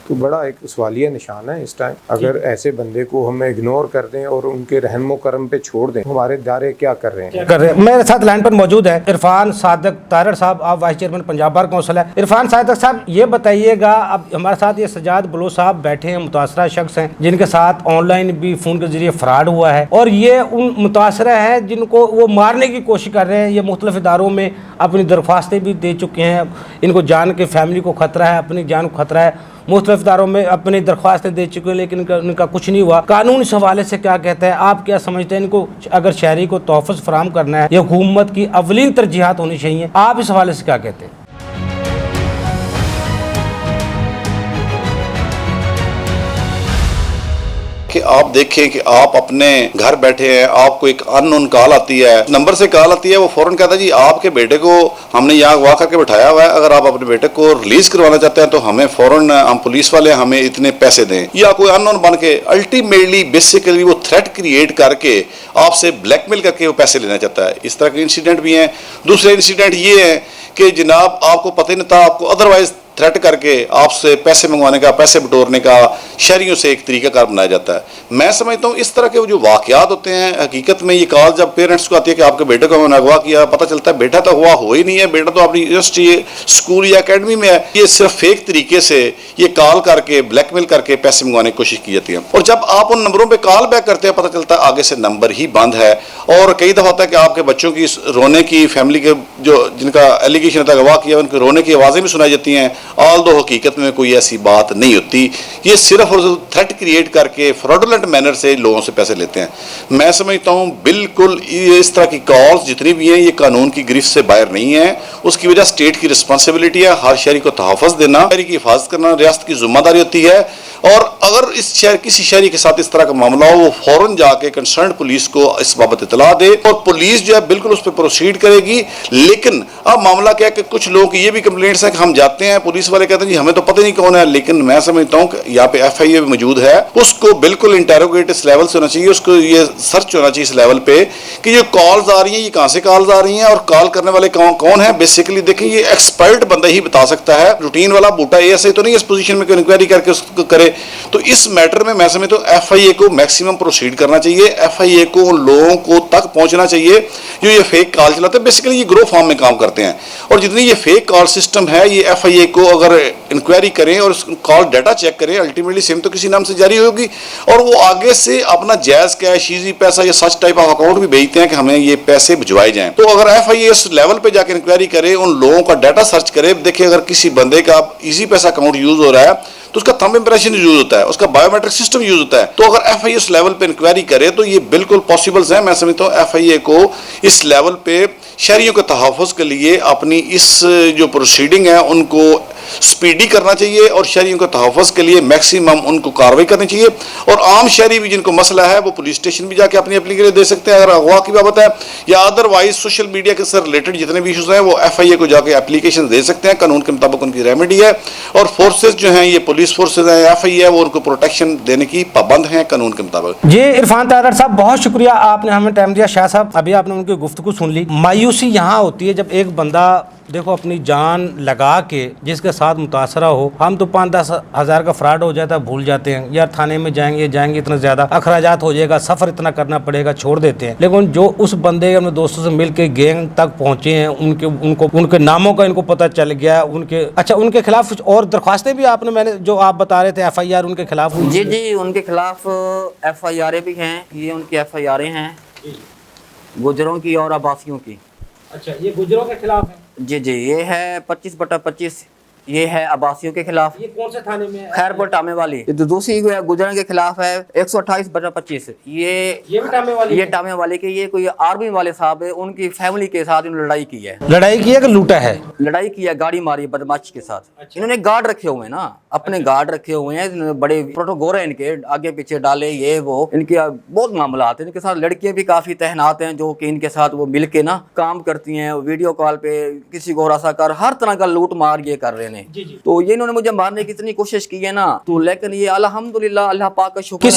तो बड़ा एक सवालिया निशान है इस टाइम। अगर ऐसे बंदे को हम इग्नोर कर दें और उनके रहम करम पे छोड़ दें, हमारे इदारे क्या कर रहे हैं? मेरे साथ लाइन पर मौजूद है इरफान सादक तारड़ साहब, आप vice chairman Punjab bar council है। इरफान सादक साहब, ये बताइएगा, अब हमारे साथ ये सजाद बलोच साहब बैठे हैं, मुतासरा शख्स हैं जिनके साथ ऑनलाइन भी फ़ोन के जरिए फ्रॉड हुआ है, और ये उन मुतासरा है जिनको वो मारने की कोशिश कर रहे हैं। ये मुख्तलिफ इदारों में अपनी दरख्वास्तें भी दे चुके हैं, इनको जान के फैमिली को खतरा है, अपनी जान को खतरा है, मुख्तलिफ इदारों में अपनी दरख्वास्तें दे चुके हैं, लेकिन इनका कुछ नहीं हुआ। कानून इस हवाले से क्या कहता है, आप क्या समझते हैं? इनको अगर शहरी को तोहफ़्फ़ फराहम करना है, ये हुकूमत की अवलीन तरजीहात होनी चाहिए, आप इस हवाले से क्या कहते हैं? कि आप देखें कि आप अपने घर बैठे हैं, आपको एक अननोन कॉल आती है, नंबर से कॉल आती है, वो फौरन कहता है जी आपके बेटे को हमने यहाँ अगवा करके बिठाया हुआ है, अगर आप अपने बेटे को रिलीज करवाना चाहते हैं तो हमें फौरन, हम पुलिस वाले, हमें इतने पैसे दें। या कोई अननोन बन के अल्टीमेटली बेसिकली वो थ्रेट क्रिएट करके आपसे ब्लैकमेल करके वो पैसे लेना चाहता है। इस तरह के इंसिडेंट भी हैं। दूसरे इंसिडेंट ये है कि जनाब आपको पता ही नहीं था, आपको अदरवाइज थ्रेट करके आपसे पैसे मंगवाने का, पैसे बटोरने का शहरियों से एक तरीकाकार बनाया जाता है। मैं समझता हूँ इस तरह के जो वाक़यात होते हैं, हकीकत में ये कॉल जब पेरेंट्स को आती है कि आपके बेटे को हमने अगवा किया, पता चलता है बेटा तो हुआ हो ही नहीं है, बेटा तो अपनी यूनिवर्सिटी, स्कूल या अकेडमी में है, ये सिर्फ फेक तरीके से ये कॉल करके ब्लैकमेल करके पैसे मंगवाने की कोशिश की जाती है। और जब आप उन नंबरों पर कॉल बैक करते हैं, पता चलता है आगे से नंबर ही बंद है। और कई दफ़ा होता है कि आपके बच्चों की रोने की, फैमिली के जो जिनका एलिगेशन होता है अगवा किया, उनके रोने की आवाज़ें भी सुनाई जाती हैं, ऑल्दो हकीकत में कोई ऐसी बात नहीं होती। ये सिर्फ और सिर्फ थ्रेट क्रिएट करके फ्रॉडुलेंट मैनर से लोगों से पैसे लेते हैं। मैं समझता हूँ बिल्कुल ये इस तरह की कॉल्स जितनी भी हैं ये कानून की गिरफ्त से बाहर नहीं है। उसकी वजह स्टेट की रिस्पॉन्सिबिलिटी है, हर शहरी को तहफ़्फ़ुज़ देना, शहरी की हिफाजत करना रियासत की जिम्मेदारी होती है। और अगर इस शहर किसी शहरी के साथ इस तरह का मामला हो, वो फौरन जाके कंसर्न पुलिस को इस बाबत इतला दे और पुलिस जो है बिल्कुल उस पर प्रोसीड करेगी। लेकिन अब मामला क्या है कि कुछ लोगों की ये भी कंप्लेंट्स हैं कि हम जाते हैं, पुलिस वाले कहते हैं जी हमें तो पता नहीं कौन है। लेकिन मैं समझता हूँ कि यहाँ पे FIA भी मौजूद है, उसको बिल्कुल इंटेरोगेट इस लेवल से होना चाहिए, उसको ये सर्च होना चाहिए इस लेवल पे कि ये कॉल्स आ रही हैं, ये कहाँ से कॉल्स आ रही हैं और कॉल करने वाले कौन है। बेसिकली देखें, ये एक्सपर्ट बंदा ही बता सकता है, रूटीन वाला बूटा ASI तो नहीं इस पोजीशन में इंक्वायरी करके उसको करे। तो इस मैटर में मैं समझता हूँ FIA को मैक्सिमम प्रोसीड करना चाहिए। FIA को उन लोगों को तक पहुंचना चाहिए जो ये फेक कॉल चलाते हैं। बेसिकली ये ग्रो फॉर्म में काम करते हैं और जितनी ये फेक कॉल सिस्टम है ये FIA को अगर इंक्वायरी करें और कॉल डाटा चेक करें, अल्टीमेटली सिम तो किसी नाम से जारी होगी और वो आगे से अपना जायज़ कैश, ईजी पैसा या सच टाइप ऑफ अकाउंट भी भेजते हैं कि हमें ये पैसे भिजवाए जाएं। तो अगर FIA इस लेवल पे जाकर इंक्वायरी करे, उन लोगों का डाटा सर्च करे, देखिए अगर किसी बंदे का ईजी पैसा अकाउंट यूज हो रहा है तो उसका थंब इंप्रेशन यूज होता है, उसका बायोमेट्रिक सिस्टम यूज होता है। तो अगर FIA उस लेवल पे इंक्वायरी करे तो ये बिल्कुल पॉसिबल्स है। मैं समझता हूँ FIA को इस लेवल पे शहरियों के तहफ़्फ़ुज़ के लिए अपनी इस जो प्रोसीडिंग है उनको स्पीडी करना चाहिए और शहरियों के तहफ़्फ़ुज़ के लिए मैक्सिमम उनको कार्रवाई करनी चाहिए। और आम शहरी भी जिनको मसला है वो पुलिस स्टेशन भी जाके अपनी एप्लीकेशन दे सकते हैं अगर अगवा की बात है, या अदरवाइज सोशल मीडिया के से रिलेटेड जितने भी इशूज़ हैं वो FIA को जाके एप्लीकेशन दे सकते हैं। कानून के मुताबिक उनकी रेमेडी है और फोर्सेज जो हैं ये पुलिस फोर्सेज हैं, FIA है, वो उनको प्रोटेक्शन देने की पाबंद हैं कानून के मुताबिक। जी इरफान तारड़ साहब, बहुत शुक्रिया, आपने हमें टाइम दिया। शाह साहब, अभी आपने उनकी गुफ्तगू सुन ली। मायूसी यहाँ होती है जब एक बंदा देखो अपनी जान लगा के जिसके साथ मुतासरा हो, हम तो 5-10 हज़ार का फ्रॉड हो जाता है, भूल जाते हैं यार थाने में जाएंगे इतना ज़्यादा अखराजात हो जाएगा, सफ़र इतना करना पड़ेगा, छोड़ देते हैं। लेकिन जो उस बंदे अपने दोस्तों से मिल के गैंग तक पहुँचे हैं, उनके नामों का इनको पता चल गया, उनके खिलाफ कुछ और दरख्वास्तें भी आपने, मैंने जो आप बता रहे थे FIR उनके खिलाफ? जी उनके खिलाफ FIR भी हैं, ये उनकी FIR हैं गुजरों की और आबासियों की। अच्छा, ये गुजरों के खिलाफ है? जी, ये है 25/25, ये है आबासियों के खिलाफ। ये कौन से थाने में है? खैरपुर टामे वाली। ये दूसरी गुजरन के खिलाफ है 128/25, ये भी टामे वाली, ये टामे वाले के, ये कोई आर्मी वाले साहब है, उनकी फैमिली के साथ इन्होंने लड़ाई की है। लड़ाई की है कि लूटा है? लड़ाई की है, गाड़ी मारी बदमाशी के साथ। अच्छा। इन्होंने गार्ड रखे हुए हैं ना, अपने गार्ड रखे हुए हैं, बड़े प्रोटोकॉल है इनके, आगे पीछे डाले ये वो, इनके बहुत मामला आते हैं। इनके साथ लड़कियां भी काफी तैनात हैं जो कि इनके साथ वो मिल के ना काम करती हैं, वीडियो कॉल पे किसी को हरासा कर, हर तरह का लूट मार ये कर रहे हैं। तो ये इन्होंने मुझे मारने की इतनी कोशिश की है ना, तो लेकिन ये अल्हम्दुलिल्लाह अल्लाह पाक का शुक्र है।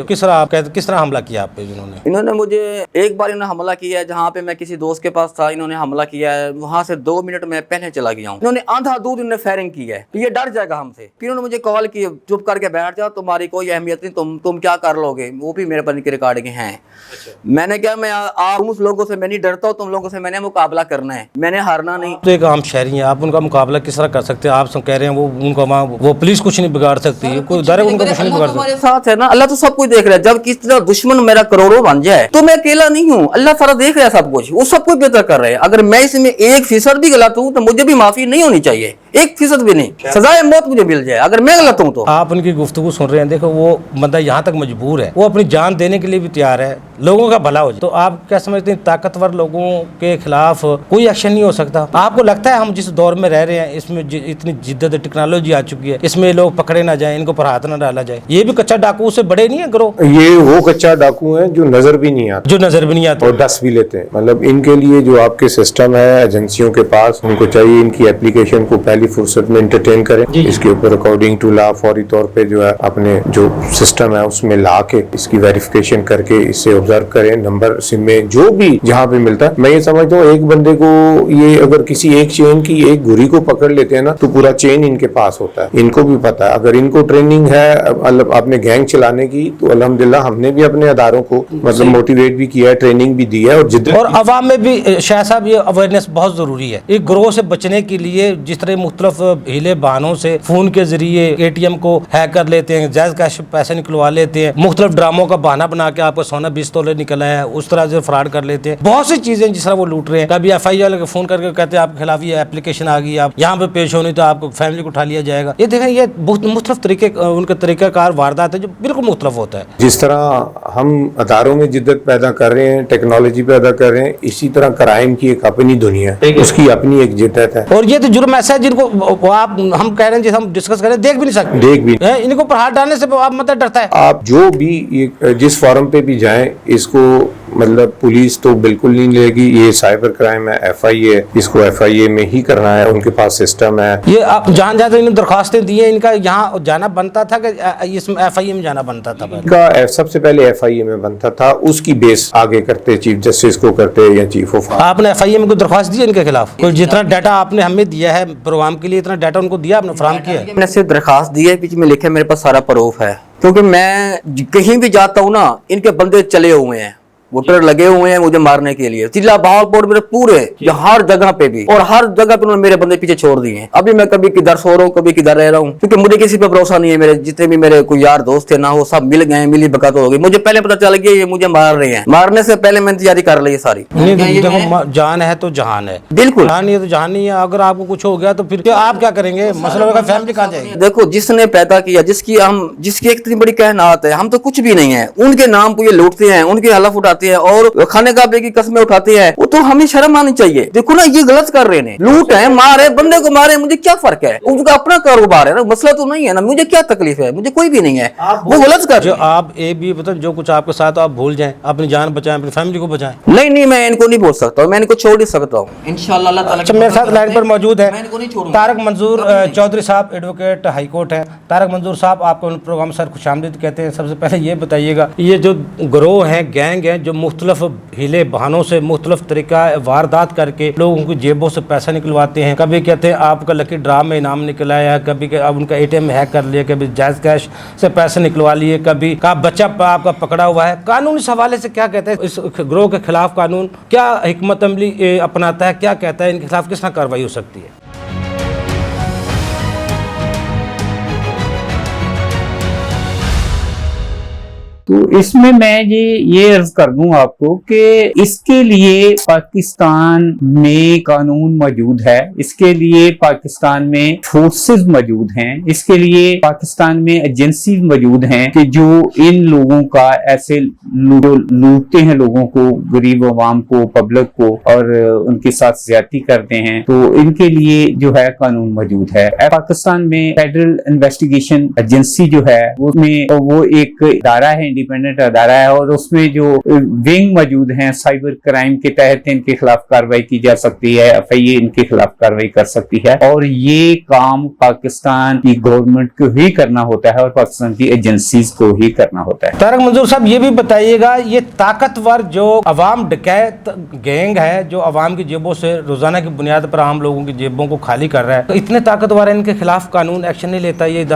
किस तरह हमला किया आप पे? इन्होंने मुझे एक बार इन्होंने हमला किया है जहाँ पे मैं किसी दोस्त के पास था, इन्होंने हमला किया है, वहाँ से 2 मिनट में पहले चला गया हूँ। इन्होंने आधा दूध इन्होंने फायरिंग की है, तो ये डर जाएगा हमसे। फिर उन्होंने मुझे कॉल की, चुप करके बैठ जाओ, तुम्हारी कोई अहमियत नहीं, तुम क्या कर लोगे, वो भी मेरे पर रिकॉर्डिंग हैं। मैंने क्या, मैं आप उस लोगों से मैं नहीं डरता हूँ, तुम लोगों से मैंने मुकाबला करना है, मैंने हारना नहीं। तो एक आम शहरी हैं, आप उनका मुकाबला किस तरह कर सकते हैं? आप सब कह रहे हैं वो पुलिस कुछ नहीं बिगाड़ सकती, कोई डर है उनका कुछ नहीं बिगाड़ सकता। हमारे साथ है ना, अल्लाह तो सब कुछ देख रहा है। जब किसी तरह दुश्मन मेरा करोड़ों बन जाए तो मैं अकेला नहीं हूँ, अल्लाह सारा देख रहा है सब कुछ, वो सब कुछ बेहतर कर रहे हैं। अगर मैं इसमें 1% भी गलत हूँ तो मुझे भी माफी नहीं होनी चाहिए, 1% भी नहीं, सजाए मौत मुझे मिल जाए अगर मैं गलत हूँ तो। आप उनकी गुफ्तगू सुन रहे हैं, देखो वो बंदा यहाँ तक मजबूर है, वो अपनी जान देने के लिए भी तैयार है, लोगों का भला हो जाए। तो आप क्या समझते हैं, ताकतवर लोगों के खिलाफ कोई एक्शन नहीं हो सकता? आपको लगता है हम जिस दौर में रह रहे हैं इसमें इतनी जिद्दत टेक्नोलॉजी आ चुकी है, इसमें लोग पकड़े ना जाए, इनको पर हाथ ना डाला जाए? ये भी कच्चा डाकू से बड़े नहीं है गिरोह? ये वो कच्चा डाकू है जो नजर भी नहीं आते, और डस भी लेते हैं। मतलब इनके लिए जो आपके सिस्टम है एजेंसियों के पास, उनको चाहिए इनकी एप्लीकेशन को पहली फुर्सत में एंटरटेन करें, इसके ऊपर अकॉर्डिंग टू लॉ फौरी तौर पे जो है अपने जो सिस्टम है उसमें ला के इसकी वेरिफिकेशन करके इससे ऑब्जर्व करें, नंबर सिम में जो भी जहाँ पे मिलता है। मैं ये समझता हूँ एक बंदे को ये अगर किसी एक चेन की एक घुरी को पकड़ लेते हैं ना तो पूरा चेन इनके पास होता है। इनको भी पता है, अगर इनको ट्रेनिंग है अपने गैंग चलाने की तो अल्हम्दुलिल्लाह हमने भी अपने अदारों को मतलब मोटिवेट भी किया है, ट्रेनिंग भी दी है, और अवाम में भी शाह साहब ये अवेयरनेस बहुत जरूरी है। एक गिरोह से बचने के लिए जिस तरह मुख्तलिफ हीले बहानों से फोन के जरिए ATM को हैक कर लेते हैं, जायज कैश पैसे निकलवा लेते हैं, मुख्तलिफ ड्रामों का बहाना बना के आपका सोना 20 तोले निकला है उस तरह से फ्रॉड कर लेते हैं, बहुत सी चीजें जिस तरह वो लूट रहे हैं। कभी FIR फोन करके कहते हैं आपके खिलाफ ये एप्लीकेशन आ गई गई, आप यहाँ पे पेश होनी तो आपको फैमिली को उठा लिया जाएगा। ये देखें, ये बहुत मुख्तलिफ तरीके उनके तरीक़ाकार वारदात है जो बिल्कुल मुख्तलिफ होता है। जिस तरह हम अदारों में जिद्दत पैदा कर रहे हैं, टेक्नोलॉजी पैदा कर रहे हैं, इसी तरह क्राइम की एक अपनी दुनिया है, उसकी अपनी एक जिद्दत है। और ये तो जुर्म ऐसा है जिनको आप हम कह रहे हैं, जिसे हम डिस्कस करें, देख भी नहीं सकते, देख भी इनको पर हाथ डालने से आप मतलब डरता है। आप जो भी जिस फॉरम पे भी जाएं, इसको मतलब पुलिस तो बिल्कुल नहीं लेगी, ये साइबर क्राइम है, FIA है, इसको FIA में ही करना है, उनके पास सिस्टम है। ये आप जहाँ जहाँ इन्होंने दरखास्तें दी हैं, इनका यहाँ जाना बनता था कि इसमें FIA में जाना बनता था? इनका सबसे पहले FIA में बनता था, उसकी बेस आगे करते चीफ जस्टिस को करते या चीफ ऑफ। आपने FIA में कोई दरखास्त दी इनके खिलाफ? कोई जितना डाटा आपने हमें दिया है प्रोग्राम के लिए, इतना डाटा उनको दिया आपने, फराहम किया? मैंने सिर्फ दरखास्त दी है, बीच में लिखे मेरे पास सारा प्रूफ है, क्योंकि मैं कहीं भी जाता हूँ ना, इनके बंदे चले हुए हैं, वोटर लगे हुए हैं मुझे मारने के लिए। जिला बहावलपुर मेरे पूरे हर जगह पे भी, और हर जगह पे उन्होंने मेरे बंदे पीछे छोड़ दिए हैं। अभी मैं कभी किधर सो रहा हूँ, कभी किधर रह रहा हूँ, क्योंकि मुझे किसी पे भरोसा नहीं है। मेरे जितने भी मेरे कोई यार दोस्त थे ना, वो सब मिल गए, मिली बका तो हो गई। मुझे पहले पता चल गया ये मुझे मार रहे हैं, मारने से पहले मैंने तैयारी कर ली है सारी। देखो, जान है तो जहान है, बिल्कुल, जान नहीं है तो जहान नहीं है। अगर आपको कुछ हो गया तो फिर आप क्या करेंगे? मसला होगा, फैमिली कहाँ जाएगी? देखो, जिसने पैदा किया, जिसकी एक इतनी बड़ी कहनात है, हम तो कुछ भी नहीं है। उनके नाम को ये लूटते हैं, उनके हलफ उठाते हैं और खाने का की कस्में उठाते हैं। वो तो हमें शर्म आनी चाहिए। देखो ना, ये गलत कर रहे हैं, लूट है, मारे, बंदे को मारे, मुझे क्या फर्क है? उनका अपना कारोबार है ना, मसला तो नहीं है ना, मुझे क्या तकलीफ है? मुझे कोई भी नहीं है, वो गलत कर रहे हैं। आप ये भी बताओ, जो कुछ आपके साथ आप भूल जाएं, अपनी जान बचाएं, अपनी फैमिली को बचाएं। नहीं, मैं इनको नहीं बोल सकता, मैं इनको छोड़ नहीं सकता हूँ इंशाअल्लाह अल्लाह ताला। अच्छा, मेरे साथ लाइन पर मौजूद है तारक मंजूर चौधरी साहब, एडवोकेट हाई कोर्ट है। तारक मंजूर साहब, आपको प्रोग्राम सर खुशामदीद कहते हैं। सबसे पहले ये बताइएगा, ये जो गिरोह हैं, गैंग हैं, जो मुख्तलिफ हीले बहानों से मुख्तलिफ तरीका वारदात करके लोगों की जेबों से पैसा निकलवाते हैं। कभी कहते हैं आपका लकी ड्रा में इनाम निकला है, कभी अब उनका ATM हैक कर लिया, कभी जायज कैश से पैसे निकलवा लिए, कभी का बच्चा आपका पकड़ा हुआ है। कानून इस हवाले से क्या कहते हैं? इस गिरोह के खिलाफ कानून क्या हिकमत अमली अपनाता है, क्या कहता है, इनके खिलाफ किस तरह कार्रवाई हो सकती है? तो इसमें मैं ये अर्ज कर दूं आपको कि इसके लिए पाकिस्तान में कानून मौजूद है, इसके लिए पाकिस्तान में फोर्सेस मौजूद हैं, इसके लिए पाकिस्तान में एजेंसी मौजूद हैं कि जो इन लोगों का ऐसे लूटते हैं लोगों को, गरीब आवाम को, पब्लिक को, और उनके साथ ज्यादती करते हैं। तो इनके लिए जो है कानून मौजूद है। पाकिस्तान में फेडरल इन्वेस्टिगेशन एजेंसी जो है उसमें वो एक इदारा है, इंडिपेंडेंट अदारा है, और उसमें जो विंग मौजूद हैं साइबर क्राइम के तहत इनके खिलाफ कार्रवाई की जा सकती है, FIA इनके खिलाफ कार्रवाई कर सकती है। और ये काम पाकिस्तान की गवर्नमेंट को ही करना होता है और पाकिस्तान की एजेंसीज को ही करना होता है। तारक मंजूर साहब, ये भी बताइएगा, ये ताकतवर जो अवाम डकैत गैंग है, जो अवाम की जेबों से रोजाना की बुनियाद पर आम लोगों की जेबों को खाली कर रहा है, तो इतने ताकतवर है, इनके खिलाफ कानून एक्शन नहीं लेता? ये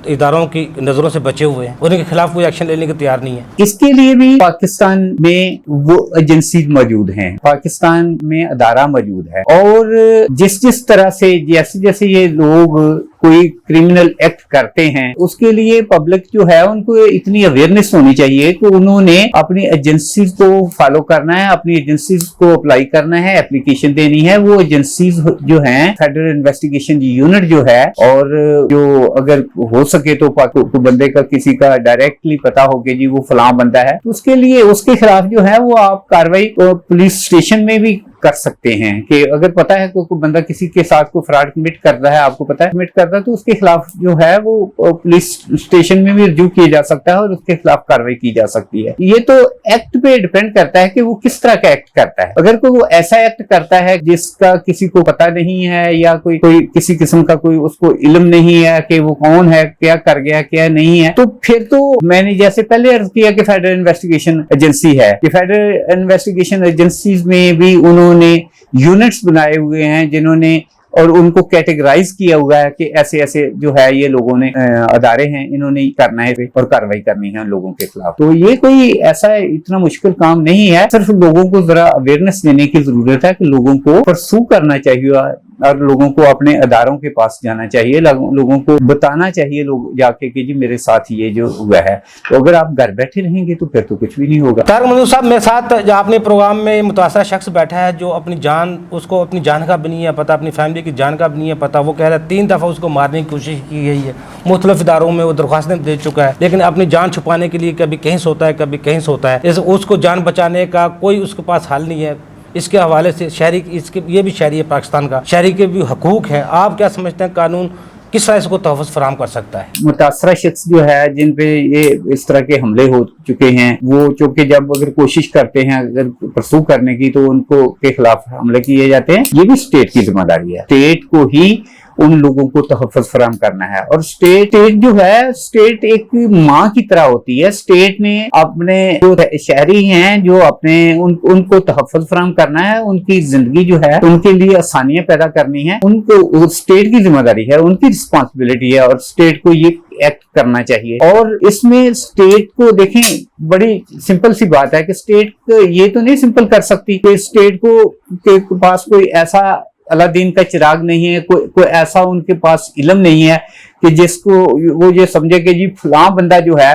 इदारों की नजरों से बचे हुए हैं और इनके खिलाफ कोई एक्शन लेने को तैयार नहीं है। इसके लिए भी पाकिस्तान में वो एजेंसी मौजूद हैं, पाकिस्तान में अदारा मौजूद है, और जिस तरह से जैसे ये लोग कोई क्रिमिनल एक्ट करते हैं, उसके लिए पब्लिक जो है उनको इतनी अवेयरनेस होनी चाहिए कि उन्होंने अपनी एजेंसी को फॉलो करना है, अपनी एजेंसी को अप्लाई करना है, एप्लीकेशन देनी है। वो एजेंसीज जो हैं, फेडरल इन्वेस्टिगेशन यूनिट जो है, और जो अगर हो सके तो बंदे का किसी का डायरेक्टली पता हो कि जी वो फलां बंदा है, तो उसके लिए उसके खिलाफ जो है वो आप कार्रवाई पुलिस स्टेशन में भी कर सकते हैं। कि अगर पता है कोई बंदा किसी के साथ कोई फ्रॉड कमिट कर रहा है, आपको पता है कमिट करता है, तो उसके खिलाफ जो है वो पुलिस स्टेशन में भी रिव्यू किया जा सकता है और उसके खिलाफ कार्रवाई की जा सकती है। ये तो एक्ट पे डिपेंड करता है कि वो किस तरह का एक्ट करता है। अगर कोई वो ऐसा एक्ट करता है जिसका किसी को पता नहीं है, या कोई किसी किस्म का कोई उसको इल्म नहीं है कि वो कौन है, क्या कर गया, क्या नहीं है, तो फिर तो मैंने जैसे पहले अर्ज किया कि फेडरल इन्वेस्टिगेशन एजेंसी है, कि फेडरल इन्वेस्टिगेशन एजेंसीज में भी उन्होंने यूनिट्स बनाए हुए हैं जिन्होंने, और उनको कैटेगराइज किया हुआ है कि ऐसे ऐसे जो है ये लोगों ने अदारे हैं, इन्होंने करना है और कार्रवाई करनी है लोगों के खिलाफ। तो ये कोई ऐसा इतना मुश्किल काम नहीं है, सिर्फ लोगों को जरा अवेयरनेस देने की जरूरत है कि लोगों को परसू करना चाहिए और लोगों को अपने अदारों के पास जाना चाहिए, लोगों को बताना चाहिए, लोग जाके कि जी मेरे साथ ये जो हुआ है। तो अगर आप घर बैठे रहेंगे तो फिर तो कुछ भी नहीं होगा। तारिक मंजूर साहब, मेरे साथ जो आपने प्रोग्राम में मुतासरा शख्स बैठा है जो अपनी जान, उसको अपनी जान का भी नहीं है पता, अपनी फैमिली की जान का भी नहीं है पता। वो कह रहा है 3 दफ़ा उसको मारने की कोशिश की गई है, मुख्तलिफ इदारों में वो दरख्वास्तें दे चुका है, लेकिन अपनी जान छुपाने के लिए कभी कहीं सोता है कभी कहीं सोता है। उसको जान बचाने का कोई उसके पास हल नहीं है। इसके हवाले से शहरी, इसके ये भी शहरी है पाकिस्तान का, शहरी के भी हकूक़ हैं। आप क्या समझते हैं कानून किस तरह इसको तहफ़्फ़ुज़ फराहम कर सकता है? मुतासरा शख्स जो है जिन पे ये इस तरह के हमले हो चुके हैं, वो चूँकि जब अगर कोशिश करते हैं अगर परसू करने की तो उनको के खिलाफ हमले किए जाते हैं। ये भी स्टेट की जिम्मेदारी है, स्टेट को ही उन लोगों को तहफ़्फ़ुज़ फराहम करना है। और स्टेट जो है, स्टेट एक माँ की तरह होती है। स्टेट ने अपने जो शहरी हैं जो अपने उनको तहफ़्फ़ुज़ फराहम करना है, उनकी जिंदगी जो है उनके लिए आसानियां पैदा करनी है, उनको स्टेट की जिम्मेदारी है, उनकी रिस्पॉन्सिबिलिटी है और स्टेट को ये एक्ट करना चाहिए। और इसमें स्टेट को देखें, बड़ी सिंपल सी बात है कि स्टेट ये तो नहीं सिंपल कर सकती कि स्टेट को के पास कोई ऐसा अलादीन का चिराग नहीं है, कोई ऐसा उनके पास इल्म नहीं है कि जिसको वो ये समझे कि जी फलां बंदा जो है,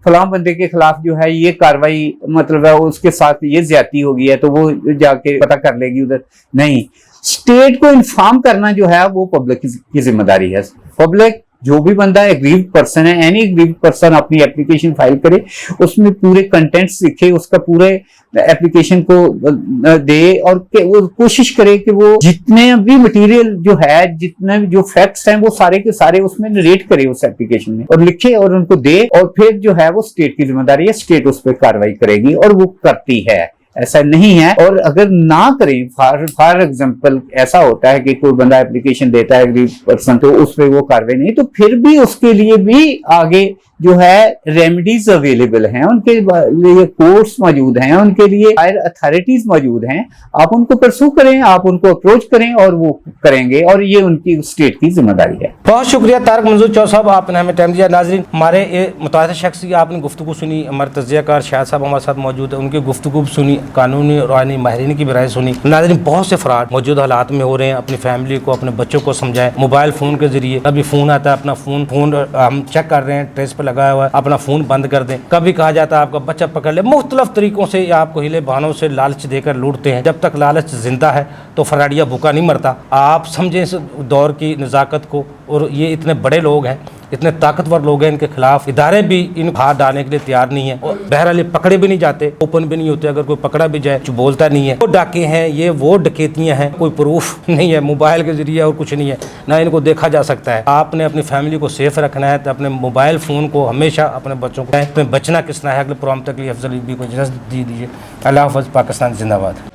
फलां बंदे के खिलाफ जो है ये कार्रवाई, मतलब है उसके साथ ये ज्यादती हो गई है तो वो जाके पता कर लेगी उधर। नहीं, स्टेट को इन्फॉर्म करना जो है वो पब्लिक की जिम्मेदारी है। पब्लिक जो भी बंदा एग्रीव्ड पर्सन है, एनी एग्रीव्ड पर्सन अपनी एप्लीकेशन फाइल करे, उसमें पूरे कंटेंट्स लिखे, उसका पूरे एप्लीकेशन को दे और वो कोशिश करे कि वो जितने भी मटेरियल जो है, जितने भी जो फैक्ट्स हैं वो सारे के सारे उसमें नरेट करे उस एप्लीकेशन में और लिखे और उनको दे। और फिर जो है वो स्टेट की जिम्मेदारी है, स्टेट उस पर कार्रवाई करेगी और वो करती है। ऐसा नहीं है। और अगर ना करें, फॉर एग्जांपल ऐसा होता है कि कोई बंदा एप्लीकेशन देता है एग्री पर्सन, तो उस पर वो कार्रवाई नहीं, तो फिर भी उसके लिए भी आगे जो है रेमेडीज अवेलेबल हैं, उनके लिए कोर्ट्स मौजूद हैं, उनके लिए हायर अथॉरिटीज मौजूद हैं। आप उनको परसू करें, आप उनको अप्रोच करें और वो करेंगे, और ये उनकी स्टेट की जिम्मेदारी है। बहुत शुक्रिया तारिक मंजूर चौधरी साहब, आपने हमें टाइम दिया। नाजरीन, हमारे ये मुतासर शख्स की आपने गुफ्तगू सुनी, हमारे तज्ज़ियाकार शाह साहब हमारे साथ मौजूद है, उनकी गुफ्तगू सुनी, कानूनी और आईनी माहिरीन की भी राय सुनी। नाजरीन, बहुत से फ्रॉड मौजूदा हालात में हो रहे हैं। अपनी फैमिली को, अपने बच्चों को समझाएं। मोबाइल फ़ोन के जरिए कभी फ़ोन आता है, अपना फ़ोन हम चेक कर रहे हैं, ट्रेस पर लगाया हुआ है, अपना फ़ोन बंद कर दें। कभी कहा जाता है आपका बच्चा पकड़ ले, मुख्तलिफ तरीक़ों से आपको हिले बहानों से लालच देकर लूटते हैं। जब तक लालच जिंदा है तो फराडिया भूखा नहीं मरता। आप समझें इस दौर की नज़ाकत को। और ये इतने बड़े लोग हैं, इतने ताकतवर लोग हैं, इनके खिलाफ इदारे भी इन हाथ डालने के लिए तैयार नहीं है। और बहरहाल पकड़े भी नहीं जाते, ओपन भी नहीं होते। अगर कोई पकड़ा भी जाए, कुछ बोलता नहीं है। वो डाके हैं, ये वो डकैतियां हैं, कोई प्रूफ नहीं है, मोबाइल के जरिए और कुछ नहीं है, ना इनको देखा जा सकता है। आपने अपनी फैमिली को सेफ रखना है तो अपने मोबाइल फ़ोन को हमेशा अपने बच्चों को बचना किस तरह है। अगले प्रोग्राम तक लिए अफजल यूबी को इजाज़त दे दीजिए। अल्लाह हाफ़िज़। पाकिस्तान जिंदाबाद।